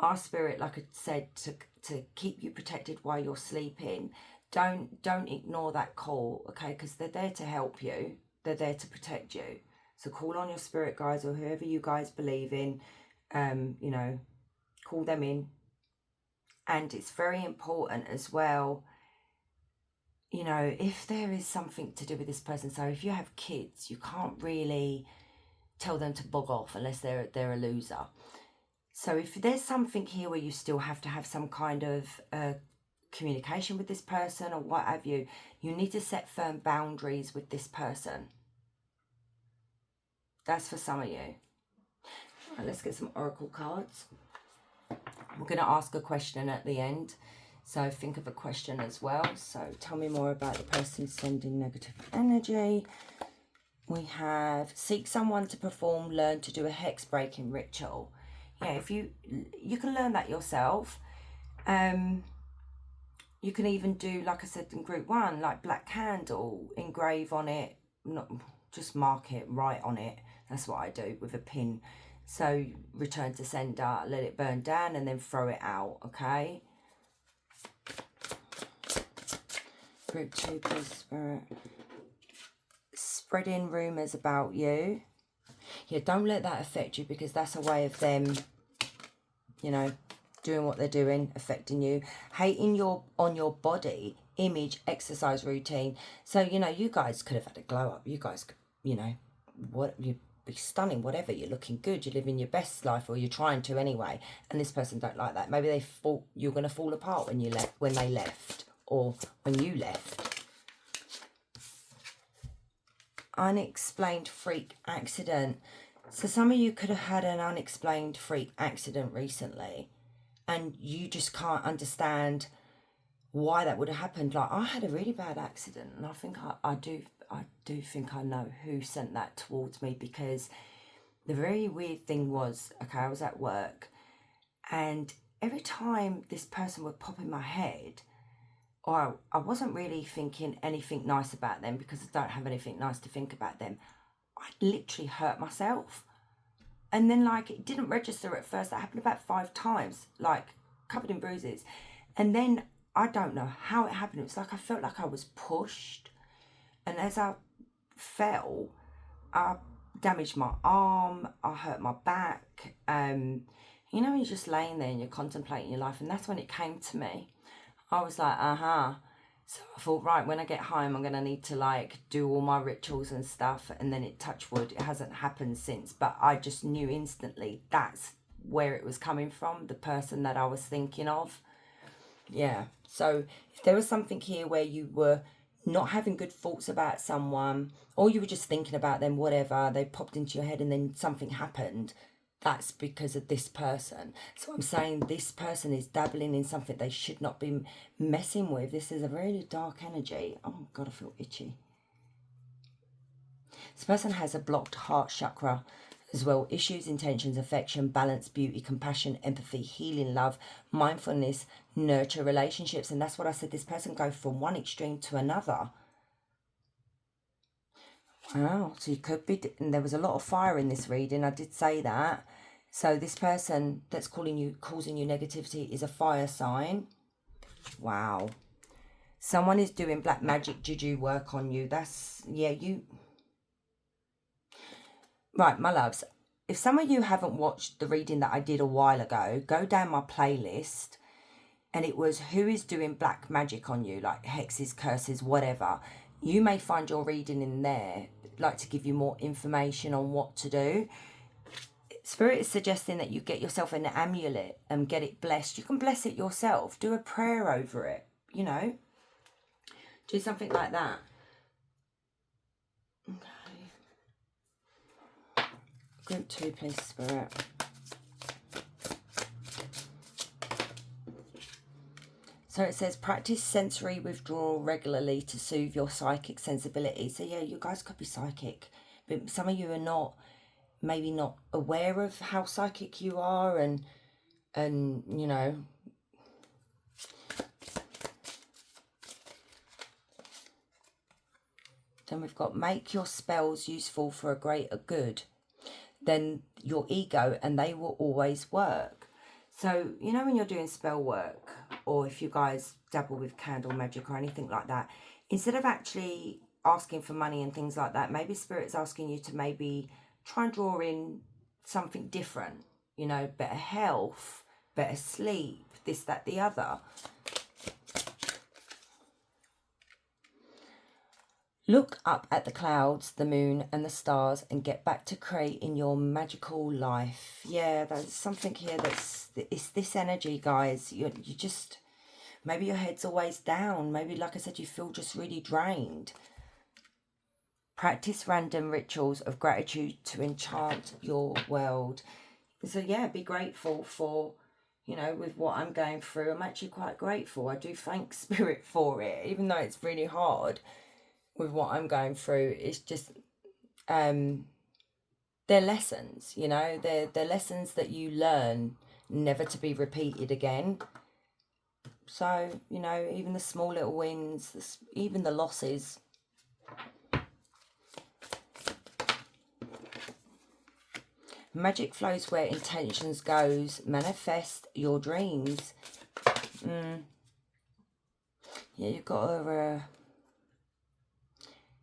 Ask Spirit, like I said, to keep you protected while you're sleeping. Don't ignore that call, okay? Because they're there to help you. They're there to protect you. So call on your spirit guides or whoever you guys believe in. You know, call them in. And it's very important as well, you know, if there is something to do with this person. So if you have kids, you can't really tell them to bog off unless they're a loser. So if there's something here where you still have to have some kind of communication with this person or what have you, you need to set firm boundaries with this person. That's for some of you. All right, let's get some oracle cards. I'm going to ask a question at the end, so think of a question as well. So tell me more about the person sending negative energy. We have seek someone to perform, learn to do a hex breaking ritual. Yeah, if you can learn that yourself. You can even do, like I said in group 1, like black candle, engrave on it, not just mark it, write on it. That's what I do with a pin. So return to sender, let it burn down, and then throw it out. Okay. Group 2, please, Spirit. Spreading rumours about you. Yeah, don't let that affect you, because that's a way of them, you know, doing what they're doing, affecting you. Hating on your body image exercise routine. So, you know, you guys could have had a glow up. You guys could, you know, what you'd be stunning, whatever. You're looking good. You're living your best life, or you're trying to anyway. And this person don't like that. Maybe they thought you're going to fall apart when you left, when they left, or when you left. Unexplained freak accident. So some of you could have had an unexplained freak accident recently, and you just can't understand why that would have happened. Like, I had a really bad accident, and I think I do think I know who sent that towards me, because the very weird thing was, okay, I was at work, and every time this person would pop in my head, or I wasn't really thinking anything nice about them, because I don't have anything nice to think about them, I'd literally hurt myself. And then, like, it didn't register at first. That happened about 5 times, like, covered in bruises. And then, I don't know how it happened. It was like I felt like I was pushed. And as I fell, I damaged my arm. I hurt my back. You know, when you're just laying there and you're contemplating your life. And that's when it came to me. I was like, So I thought, right, when I get home, I'm going to need to, like, do all my rituals and stuff. And then it, touch wood, it hasn't happened since. But I just knew instantly that's where it was coming from, the person that I was thinking of. Yeah. So if there was something here where you were not having good thoughts about someone, or you were just thinking about them, whatever, they popped into your head and then something happened, that's because of this person. So I'm saying this person is dabbling in something they should not be messing with. This is a really dark energy. Oh God, I feel itchy. This person has a blocked heart chakra as well. Issues, intentions, affection, balance, beauty, compassion, empathy, healing, love, mindfulness, nurture relationships. And that's what I said. This person goes from one extreme to another. Wow, so you could be, and there was a lot of fire in this reading, I did say that. So this person that's causing you negativity is a fire sign. Wow. Someone is doing black magic juju work on you. That's, yeah, you. Right, my loves, if some of you haven't watched the reading that I did a while ago, go down my playlist, and it was who is doing black magic on you, like hexes, curses, whatever. You may find your reading in there, like to give you more information on what to do. Spirit is suggesting that you get yourself an amulet and get it blessed. You can bless it yourself. Do a prayer over it, you know. Do something like that. Okay. Group 2, please, Spirit. So it says, practice sensory withdrawal regularly to soothe your psychic sensibility. So yeah, you guys could be psychic, but some of you are not, maybe not aware of how psychic you are, and you know. Then we've got, make your spells useful for a greater good than your ego, and they will always work. So, you know, when you're doing spell work, or if you guys dabble with candle magic or anything like that, instead of actually asking for money and things like that, maybe Spirit's asking you to maybe try and draw in something different, you know, better health, better sleep, this, that, the other. Look up at the clouds, the moon and the stars, and get back to creating your magical life. Yeah, there's something here it's this energy, guys. You just, maybe your head's always down. Maybe, like I said, you feel just really drained. Practice random rituals of gratitude to enchant your world. So yeah, be grateful for, you know, with what I'm going through. I'm actually quite grateful. I do thank Spirit for it, even though it's really hard. With what I'm going through, it's just they're lessons, you know, they're lessons that you learn, never to be repeated again. So, you know, even the small little wins, even the losses. Magic flows where intentions goes. Manifest your dreams. Yeah, you've got to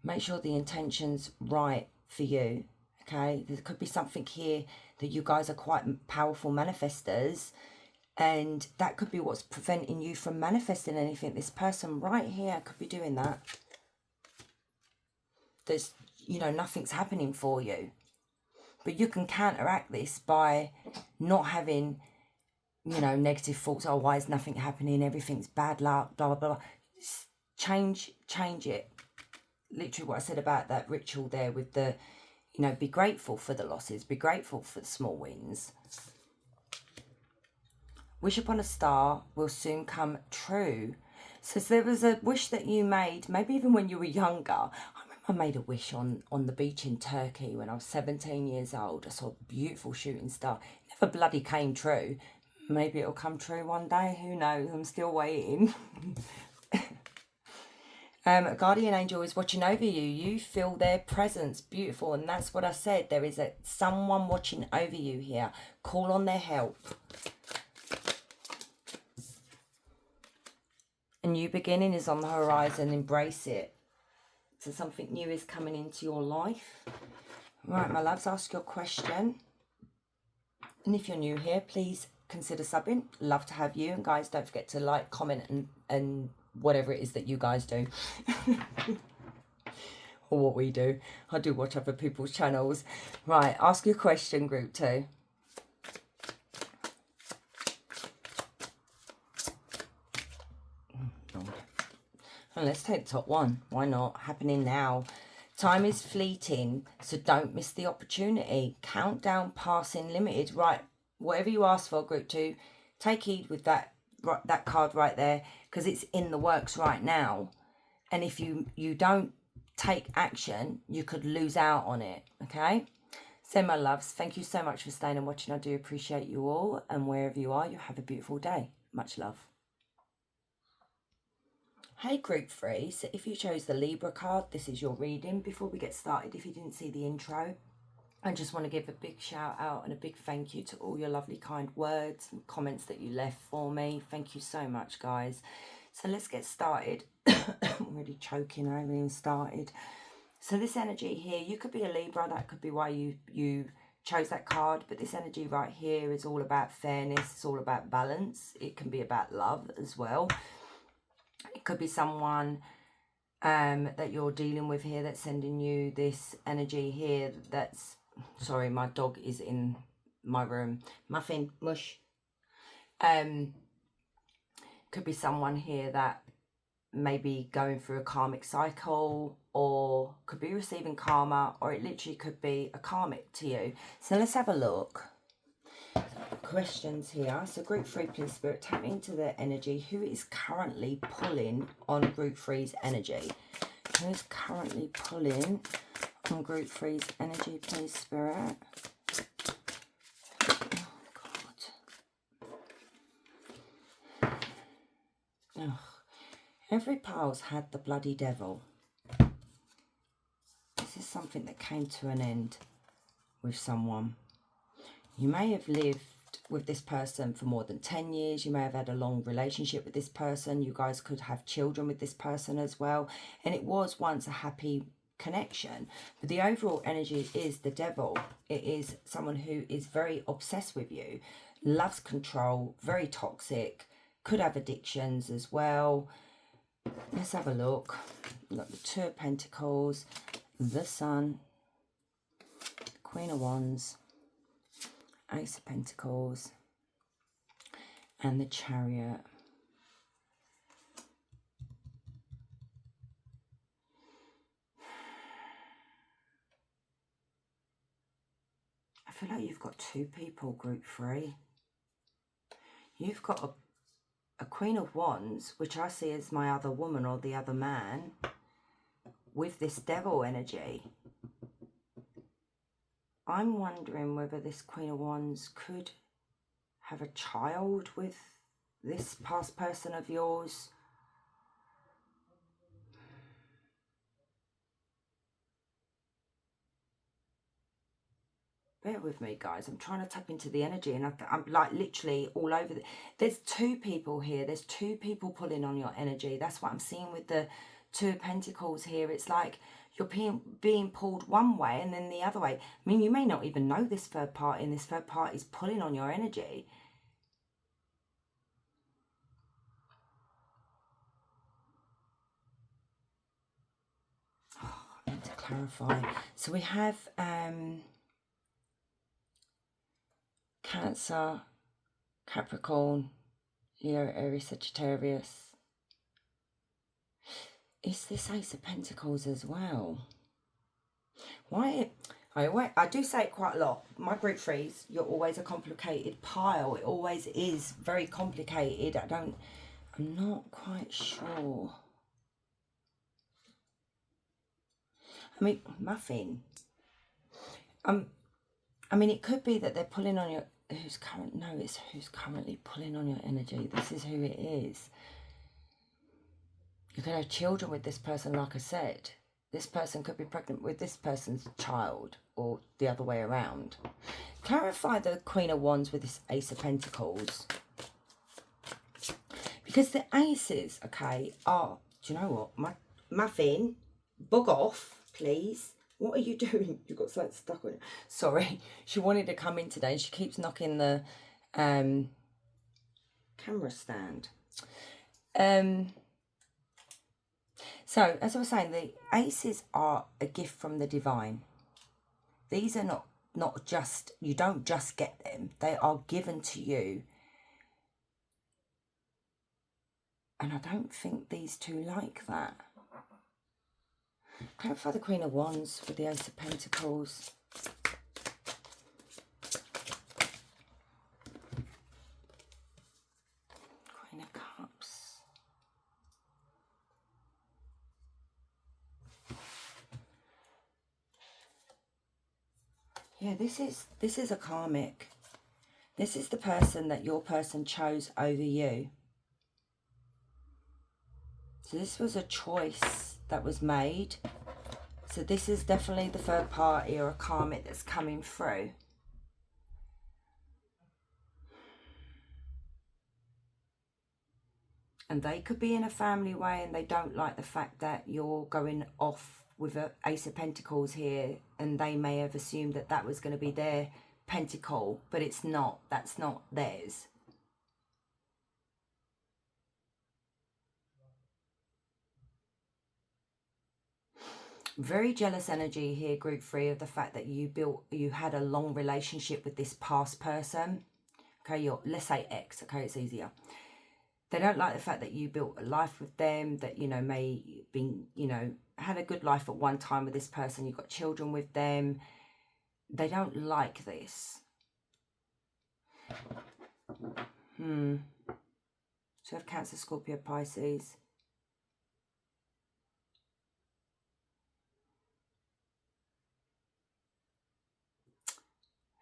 make sure the intention's right for you, okay? There could be something here that you guys are quite powerful manifestors, And that could be what's preventing you from manifesting anything. This person right here could be doing that. There's, you know, nothing's happening for you. But you can counteract this by not having, you know, negative thoughts. Oh, why is nothing happening? Everything's bad luck, blah, blah, blah. Change it. Literally what I said about that ritual there with the, you know, be grateful for the losses. Be grateful for the small wins. Wish upon a star will soon come true. So there was a wish that you made, maybe even when you were younger. I remember I made a wish on the beach in Turkey when I was 17 years old. I saw a beautiful shooting star. It never bloody came true. Maybe it'll come true one day. Who knows? I'm still waiting. A guardian angel is watching over you. You feel their presence. Beautiful. And that's what I said. There is someone watching over you here. Call on their help. A new beginning is on the horizon. Embrace it. So something new is coming into your life. Right, my loves, ask your question. And if you're new here, please consider subbing. Love to have you. And guys, don't forget to like, comment, and whatever it is that you guys do. Or what we do. I do watch other people's channels. Right, ask your question, group 2. And let's take the top one. Why not? Happening now. Time is fleeting, so don't miss the opportunity. Countdown passing limited. Right, whatever you ask for, group 2, take heed with that card right there, because it's in the works right now. And if you don't take action, you could lose out on it, okay? So my loves, thank you so much for staying and watching. I do appreciate you all. And wherever you are, you have a beautiful day. Much love. Hey group 3, so if you chose the Libra card, this is your reading. Before we get started, if you didn't see the intro, I just want to give a big shout out and a big thank you to all your lovely kind words and comments that you left for me. Thank you so much, guys. So let's get started. I'm already choking, I haven't even started. So this energy here, you could be a Libra, that could be why you chose that card, but this energy right here is all about fairness, it's all about balance. It can be about love as well. It could be someone that you're dealing with here that's sending you this energy here. That's, sorry, my dog is in my room. Muffin, mush. Could be someone here that may be going through a karmic cycle, or could be receiving karma, or it literally could be a karmic to you. So let's have a look. Questions here. So group 3, please spirit, tap into their energy. Who is currently pulling on group 3's energy? Who is currently pulling on group 3's energy, please spirit? Oh god. Ugh. Every pile's had the bloody devil. This is something that came to an end with someone. You may have lived with this person for more than 10 years. You may have had a long relationship with this person. You guys could have children with this person as well. And it was once a happy connection. But the overall energy is the devil. It is someone who is very obsessed with you, loves control, very toxic, could have addictions as well. Let's have a look. We've got the 2 of Pentacles, the Sun, Queen of Wands, Ace of Pentacles, and the Chariot. I feel like you've got 2 people, group 3. You've got a Queen of Wands, which I see as my other woman or the other man, with this devil energy. I'm wondering whether this Queen of Wands could have a child with this past person of yours. Bear with me, guys. I'm trying to tap into the energy, and I'm like literally all over. There's 2 people here. There's 2 people pulling on your energy. That's what I'm seeing with the 2 of Pentacles here. It's like you're being pulled one way and then the other way. I mean, you may not even know this third party, and this third party is pulling on your energy. clarify. So we have Cancer, Capricorn, Leo, Aries, Sagittarius. Is this Ace of Pentacles as well? Why? I do say it quite a lot. My group threes, you're always a complicated pile. It always is very complicated. I'm not quite sure. I mean, Muffin. I mean, it could be that they're pulling on your... It's who's currently pulling on your energy. This is who it is. You could have children with this person, like I said. This person could be pregnant with this person's child, or the other way around. Clarify the Queen of Wands with this Ace of Pentacles. Because the aces, okay, are... Do you know what? Muffin, bug off, please. What are you doing? You've got something stuck on it. Sorry. She wanted to come in today and she keeps knocking the camera stand. So, as I was saying, the aces are a gift from the divine. These are not just... You don't just get them. They are given to you. And I don't think these two like that. Clarify the Queen of Wands with the Ace of Pentacles. Queen of Cups. Yeah, this is a karmic. This is the person that your person chose over you. So this was a choice that was made. So this is definitely the third party or a karmic that's coming through. And they could be in a family way and they don't like the fact that you're going off with an Ace of Pentacles here, and they may have assumed that that was going to be their pentacle, but it's not. That's not theirs. Very jealous energy here, group 3, of the fact that you had a long relationship with this past person. Okay, let's say ex, okay, it's easier. They don't like the fact that you built a life with them, that, may been, had a good life at one time with this person, you've got children with them. They don't like this. So we have Cancer, Scorpio, Pisces.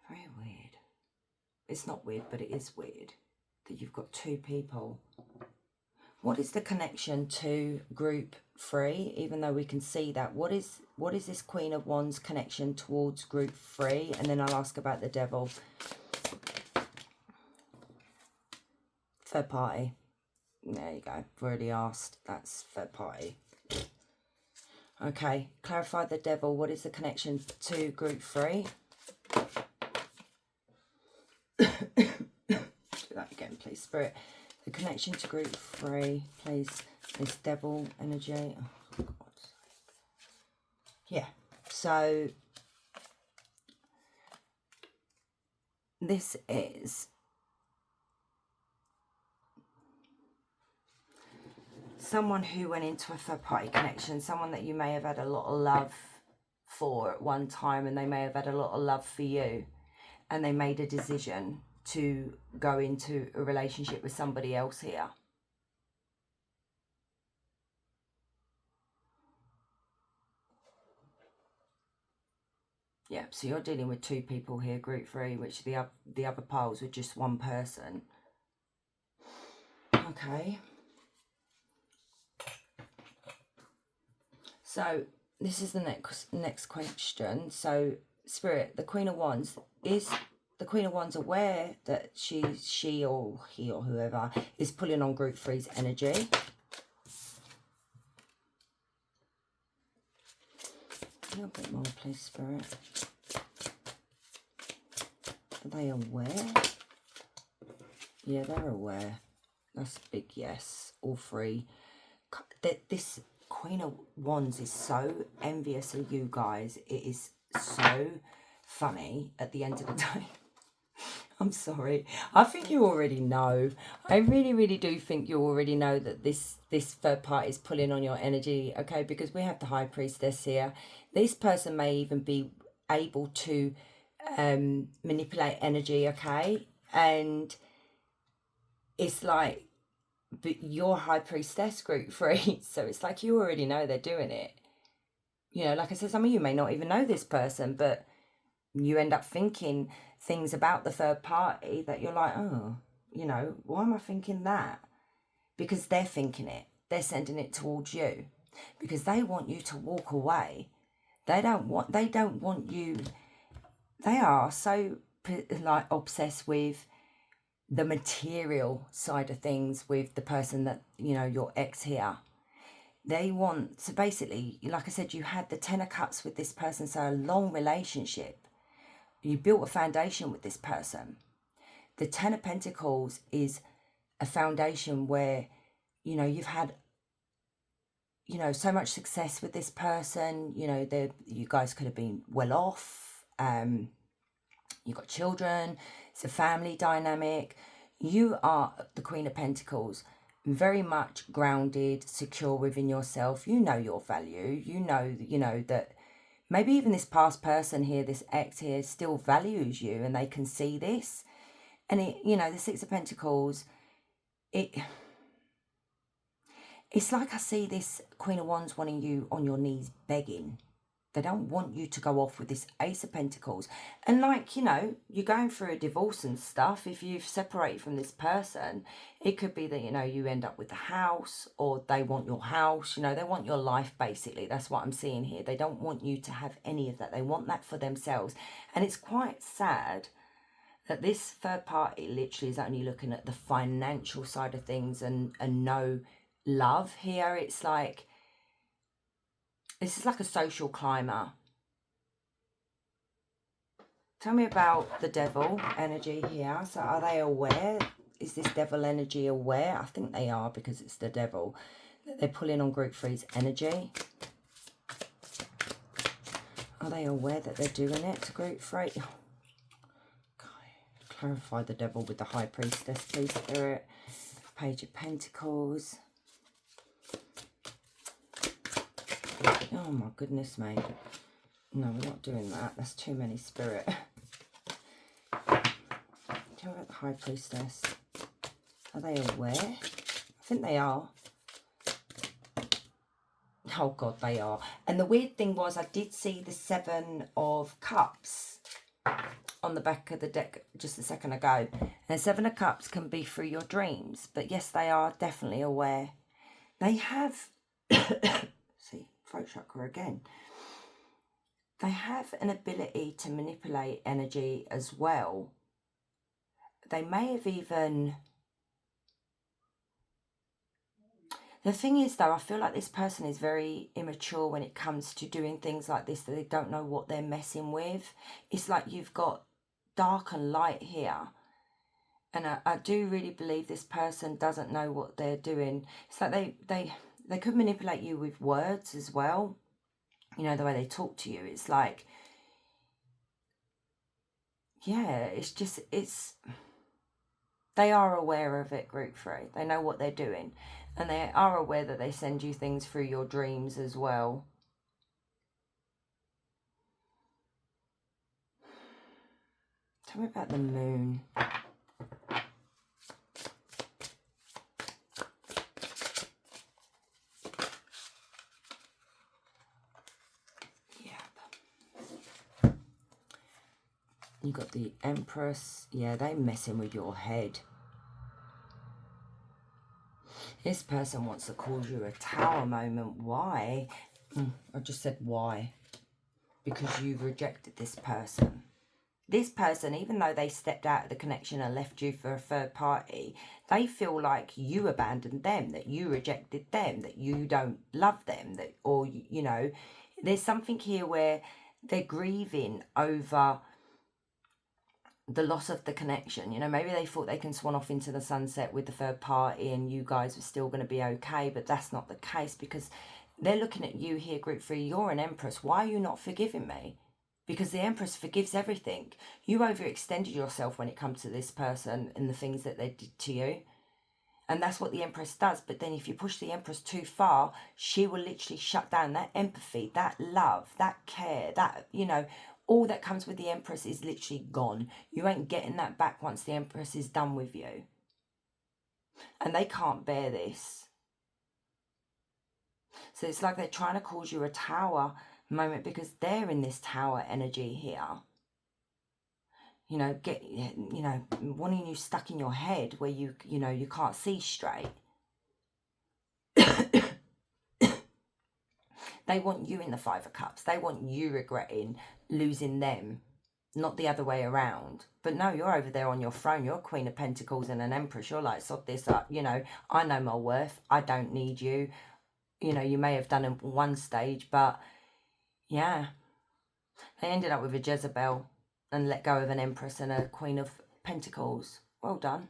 Very weird. It's not weird, but it is weird that you've got two people. What is the connection to group 3? Even though we can see that, what is this Queen of Wands connection towards group 3? And then I'll ask about the Devil. Third party. There you go. I've already asked. That's third party. Okay. Clarify the Devil. What is the connection to group 3? Do that again, please, Spirit. The connection to group 3, please. This Devil energy. Oh, God's sake. Yeah. So this is someone who went into a third party connection, someone that you may have had a lot of love for at one time, and they may have had a lot of love for you, and they made a decision to go into a relationship with somebody else here. Yeah, so you're dealing with two people here, group 3, which the other piles were just one person. Okay. So this is the next question. So Spirit, the Queen of Wands, is the Queen of Wands aware that she or he or whoever is pulling on group 3's energy? A little bit more, please, Spirit. Are they aware? Yeah, they're aware. That's a big yes. All 3. Queen of Wands is so envious of you guys. It is so funny at the end of the day. I'm sorry. I think you already know. I really, really do think you already know that this third party is pulling on your energy, okay? Because we have the High Priestess here. This person may even be able to manipulate energy, okay? And it's like, but you're High Priestess group 3, so it's like you already know they're doing it. You know, like I said, some of you may not even know this person, but you end up thinking things about the third party that you're like, oh, you know, why am I thinking that? Because they're thinking it. They're sending it towards you because they want you to walk away. They don't want you. They are so like obsessed with the material side of things with the person that, you know, your ex here. They want, so basically, like I said, you had the 10 of Cups with this person, so a long relationship. You built a foundation with this person. The 10 of Pentacles is a foundation where, you know, you've had, you know, so much success with this person. You know, you guys could have been well off. You've got children. It's a family dynamic. You are the Queen of Pentacles, very much grounded, secure within yourself. You know your value. You know that maybe even this past person here, this ex here, still values you and they can see this. And it, you know, the Six of Pentacles, it's like I see this Queen of Wands wanting you on your knees begging. They don't want you to go off with this Ace of Pentacles. And like, you know, you're going through a divorce and stuff. If you've separated from this person, it could be that, you know, you end up with the house or they want your house. You know, they want your life, basically. That's what I'm seeing here. They don't want you to have any of that. They want that for themselves. And it's quite sad that this third party literally is only looking at the financial side of things and no love here. It's like, this is like a social climber. Tell me about the devil energy here. So are they aware? Is this devil energy aware? I think they are because it's the devil. They're pulling on group 3's energy. Are they aware that they're doing it to group 3? Okay. Clarify the devil with the High Priestess, please, Spirit. Page of Pentacles. Oh my goodness, mate. No, we're not doing that. That's too many, Spirit. Tell me about the High Priestess. Are they aware? I think they are. Oh God, they are. And the weird thing was I did see the 7 of Cups on the back of the deck just a second ago. And 7 of Cups can be through your dreams. But yes, they are definitely aware. They have... see, throat chakra again. They have an ability to manipulate energy as well. They may have even... The thing is, though, I feel like this person is very immature when it comes to doing things like this, that they don't know what they're messing with. It's like you've got dark and light here. And I do really believe this person doesn't know what they're doing. It's like they could manipulate you with words as well. You know, the way they talk to you. It's like, yeah, it's just, they are aware of it, group 3. They know what they're doing. And they are aware that they send you things through your dreams as well. Tell me about the moon. Yep. You got the Empress. Yeah, they messing with your head. This person wants to cause you a tower moment. Why? I just said why. Because you've rejected this person. This person, even though they stepped out of the connection and left you for a third party, they feel like you abandoned them, that you rejected them, that you don't love them, that, or, you know, there's something here where they're grieving over the loss of the connection. You know, maybe they thought they can swan off into the sunset with the third party and you guys were still going to be okay, but that's not the case because They're looking at you here, group 3. You're an Empress. Why are you not forgiving me? Because the Empress forgives everything. You overextended yourself when it comes to this person and the things that they did to you. And that's what the Empress does. But then if you push the Empress too far, she will literally shut down that empathy, that love, that care, that, you know, all that comes with the Empress is literally gone. You ain't getting that back once the Empress is done with you. And they can't bear this. So it's like they're trying to cause you a tower moment because they're in this tower energy here. You know, wanting you stuck in your head where you can't see straight. They want you in the 5 of Cups. They want you regretting losing them, not the other way around. But no, you're over there on your throne. You're a Queen of Pentacles and an Empress. You're like, sod this up. You know, I know my worth. I don't need you. You know, you may have done it one stage, but yeah. They ended up with a Jezebel and let go of an Empress and a Queen of Pentacles. Well done.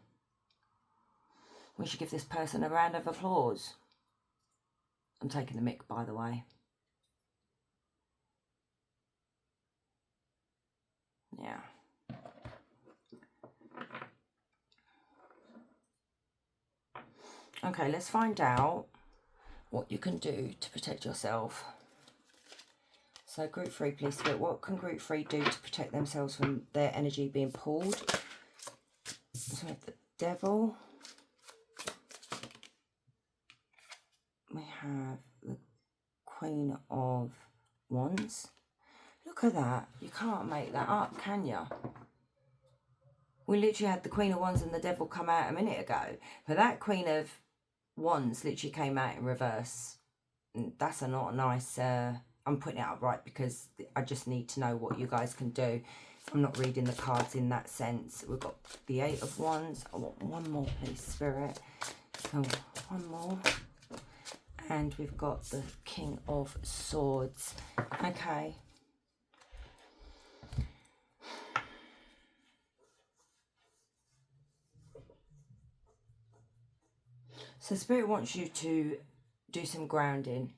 We should give this person a round of applause. I'm taking the mic, by the way. Yeah. Okay, let's find out what you can do to protect yourself. So group 3, please, Spirit, what can group 3 do to protect themselves from their energy being pulled? So we have the Devil. We have the Queen of Wands. Look at that. You can't make that up, can you? We literally had the Queen of Wands and the Devil come out a minute ago. But that Queen of Wands literally came out in reverse. That's not a nice... I'm putting it up right because I just need to know what you guys can do. I'm not reading the cards in that sense. We've got the 8 of Wands. I want one more, please, Spirit. So, one more. And we've got the King of Swords. Okay. So Spirit wants you to do some grounding.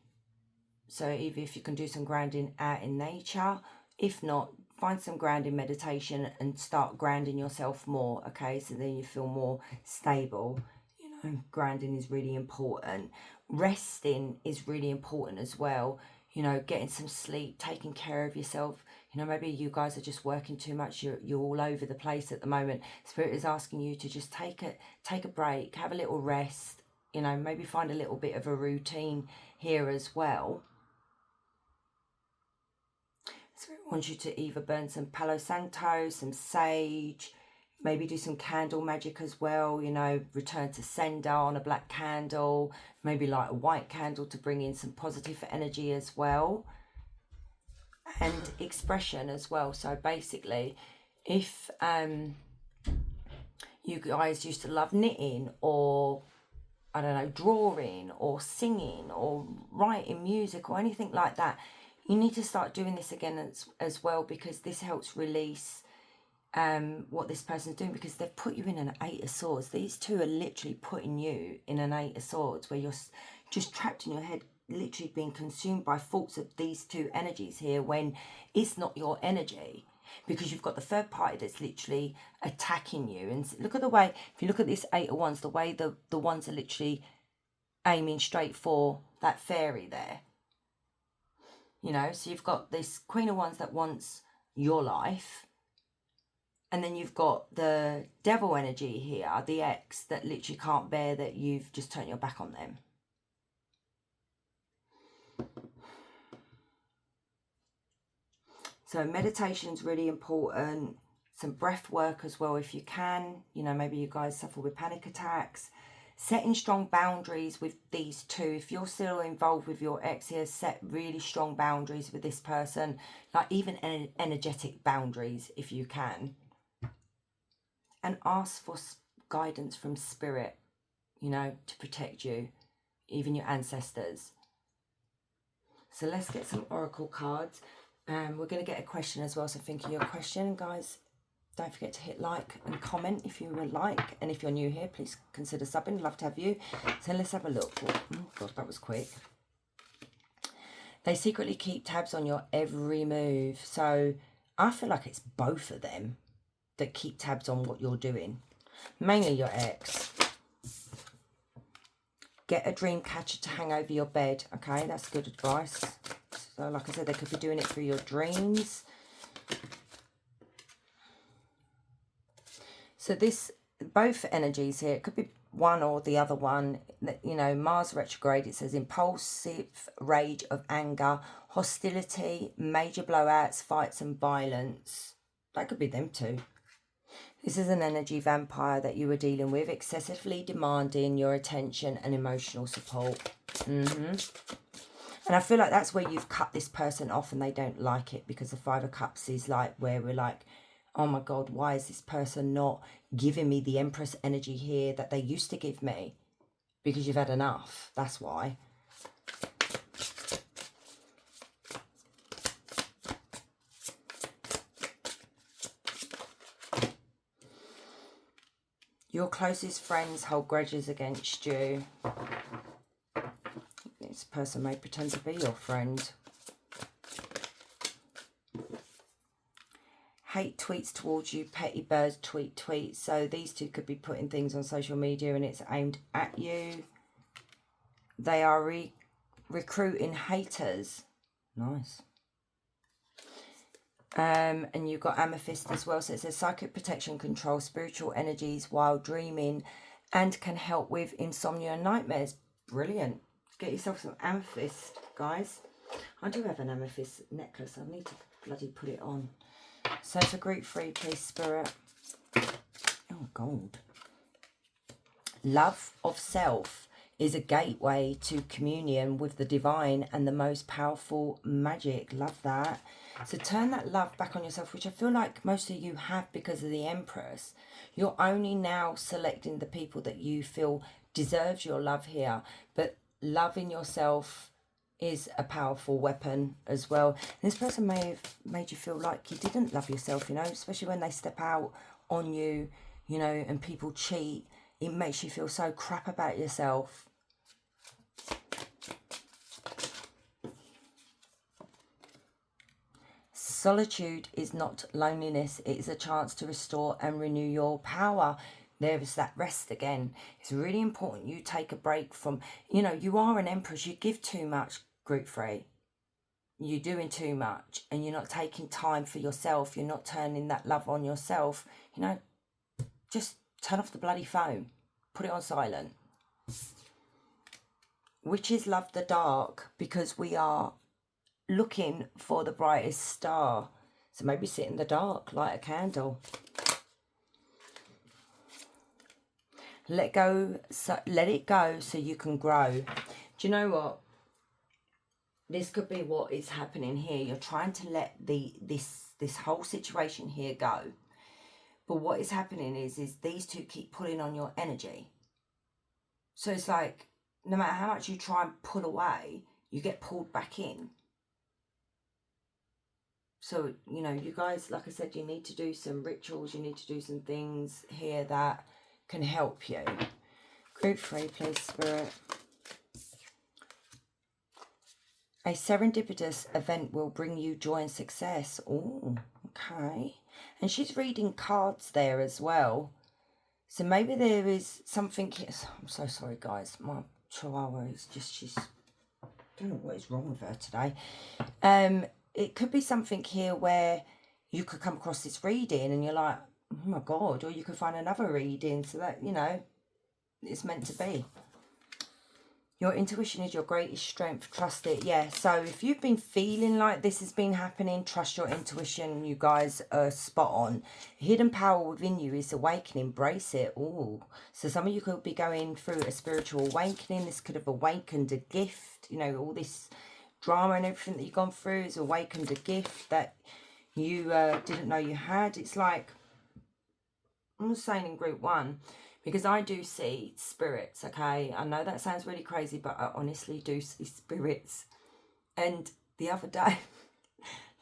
So either if you can do some grounding out in nature, if not, find some grounding meditation and start grounding yourself more, okay? So then you feel more stable. You know, grounding is really important. Resting is really important as well. You know, getting some sleep, taking care of yourself. You know, maybe you guys are just working too much. You're all over the place at the moment. Spirit is asking you to just take a break, have a little rest. You know, maybe find a little bit of a routine here as well. So I want you to either burn some Palo Santo, some sage, maybe do some candle magic as well, you know, return to sender on a black candle, maybe light a white candle to bring in some positive energy as well. And expression as well. So basically, if you guys used to love knitting or, I don't know, drawing or singing or writing music or anything like that, you need to start doing this again as well, because this helps release what this person's doing, because they've put you in an 8 of Swords. These two are literally putting you in an 8 of Swords where you're just trapped in your head, literally being consumed by thoughts of these two energies here when it's not your energy, because you've got the third party that's literally attacking you. And look at the way, if you look at this 8 of Wands, the way the ones are literally aiming straight for that fairy there. You know, so you've got this Queen of Wands that wants your life. And then you've got the Devil energy here, the ex, that literally can't bear that you've just turned your back on them. So meditation is really important. Some breath work as well if you can. You know, maybe you guys suffer with panic attacks. Setting strong boundaries with these two. If you're still involved with your ex here, set really strong boundaries with this person. Like even energetic boundaries if you can. And ask for guidance from spirit, you know, to protect you. Even your ancestors. So let's get some oracle cards. We're going to get a question as well. So think of your question, guys. Don't forget to hit like and comment if you would like. And if you're new here, please consider subbing. Love to have you. So let's have a look. Oh, God, that was quick. They secretly keep tabs on your every move. So I feel like it's both of them that keep tabs on what you're doing. Mainly your ex. Get a dream catcher to hang over your bed. Okay, that's good advice. So like I said, they could be doing it through your dreams. So this, both energies here, it could be one or the other one. You know, Mars retrograde, it says impulsive rage of anger, hostility, major blowouts, fights and violence. That could be them too. This is an energy vampire that you were dealing with, excessively demanding your attention and emotional support. And I feel like that's where you've cut this person off and they don't like it, because the Five of Cups is like where we're like, oh my God, why is this person not giving me the Empress energy here that they used to give me? Because you've had enough. That's why. Your closest friends hold grudges against you. This person may pretend to be your friend. Hate tweets towards you, petty birds tweet tweets. So these two could be putting things on social media and it's aimed at you. They are recruiting haters. Nice. And you've got Amethyst as well. So it says psychic protection, control spiritual energies while dreaming, and can help with insomnia and nightmares. Brilliant. Get yourself some Amethyst, guys. I do have an Amethyst necklace. I need to bloody put it on. So for group 3, please, Spirit. Oh, gold. Love of self is a gateway to communion with the divine and the most powerful magic. Love that. So turn that love back on yourself, which I feel like most of you have because of the Empress. You're only now selecting the people that you feel deserves your love here. But loving yourself is a powerful weapon as well. And this person may have made you feel like you didn't love yourself, you know, especially when they step out on you, you know, and people cheat. It makes you feel so crap about yourself. Solitude is not loneliness. It is a chance to restore and renew your power. There is that rest again. It's really important you take a break from, you know, you are an Empress. You give too much, group 3. You're doing too much and you're not taking time for yourself. You're not turning that love on yourself. You know, just turn off the bloody phone. Put it on silent. Witches love the dark because we are looking for the brightest star. So maybe sit in the dark, light a candle. Let it go so you can grow. Do you know what? This could be what is happening here. You're trying to let this whole situation here go. But what is happening is these two keep pulling on your energy. So it's like, no matter how much you try and pull away, you get pulled back in. So, you know, you guys, like I said, you need to do some rituals. You need to do some things here that can help you. Group 3, please, Spirit. A serendipitous event will bring you joy and success. Oh, okay. And she's reading cards there as well. So maybe there is something... I'm so sorry, guys. My chihuahua is just... I don't know what is wrong with her today. It could be something here where you could come across this reading and you're like, oh my God, or you could find another reading so that, you know, it's meant to be. Your intuition is your greatest strength. Trust it. Yeah. So if you've been feeling like this has been happening, trust your intuition. You guys are spot on. Hidden power within you is awakening. Embrace it. Ooh. So some of you could be going through a spiritual awakening. This could have awakened a gift. You know, all this drama and everything that you've gone through has awakened a gift that you didn't know you had. It's like, I'm just saying in group 1, because I do see spirits, okay? I know that sounds really crazy, but I honestly do see spirits. And the other day,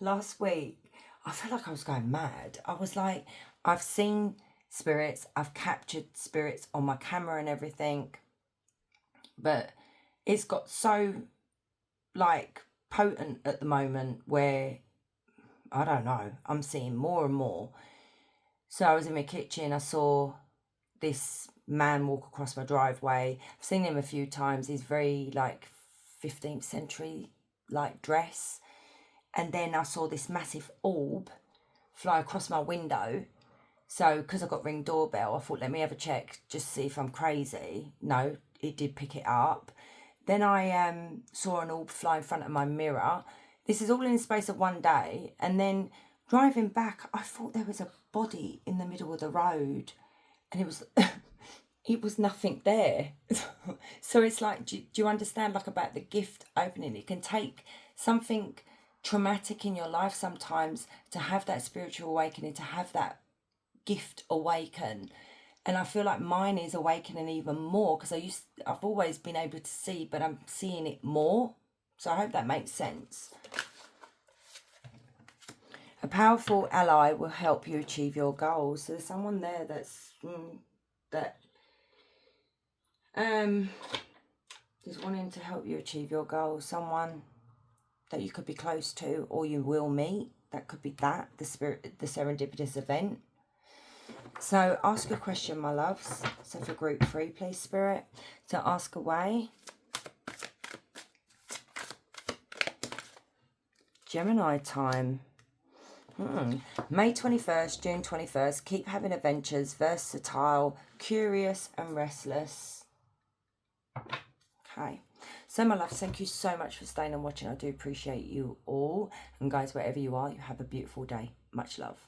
last week, I felt like I was going mad. I was like, I've seen spirits, I've captured spirits on my camera and everything, but it's got so, like, potent at the moment where, I don't know, I'm seeing more and more. So I was in my kitchen, I saw this man walk across my driveway. I've seen him a few times. He's very like 15th century like dress. And then I saw this massive orb fly across my window. So because I got Ring doorbell, I thought, let me have a check, just see if I'm crazy. No, it did pick it up. Then I saw an orb fly in front of my mirror. This is all in the space of one day. And then driving back, I thought there was a body in the middle of the road. And it was it was nothing there. So it's like, do you understand, like, about the gift opening? It can take something traumatic in your life sometimes to have that spiritual awakening, to have that gift awaken. And I feel like mine is awakening even more, because I've always been able to see, but I'm seeing it more. So I hope that makes sense. A powerful ally will help you achieve your goals. So there's someone there that's is wanting to help you achieve your goals. Someone that you could be close to, or you will meet. That could be the serendipitous event. So ask a question, my loves. So for group 3, please, Spirit. So ask away. Gemini time. May 21st, June 21st. Keep having adventures, versatile, curious and restless. Okay. So my loves, thank you so much for staying and watching. I do appreciate you all. And guys, wherever you are, you have a beautiful day. Much love.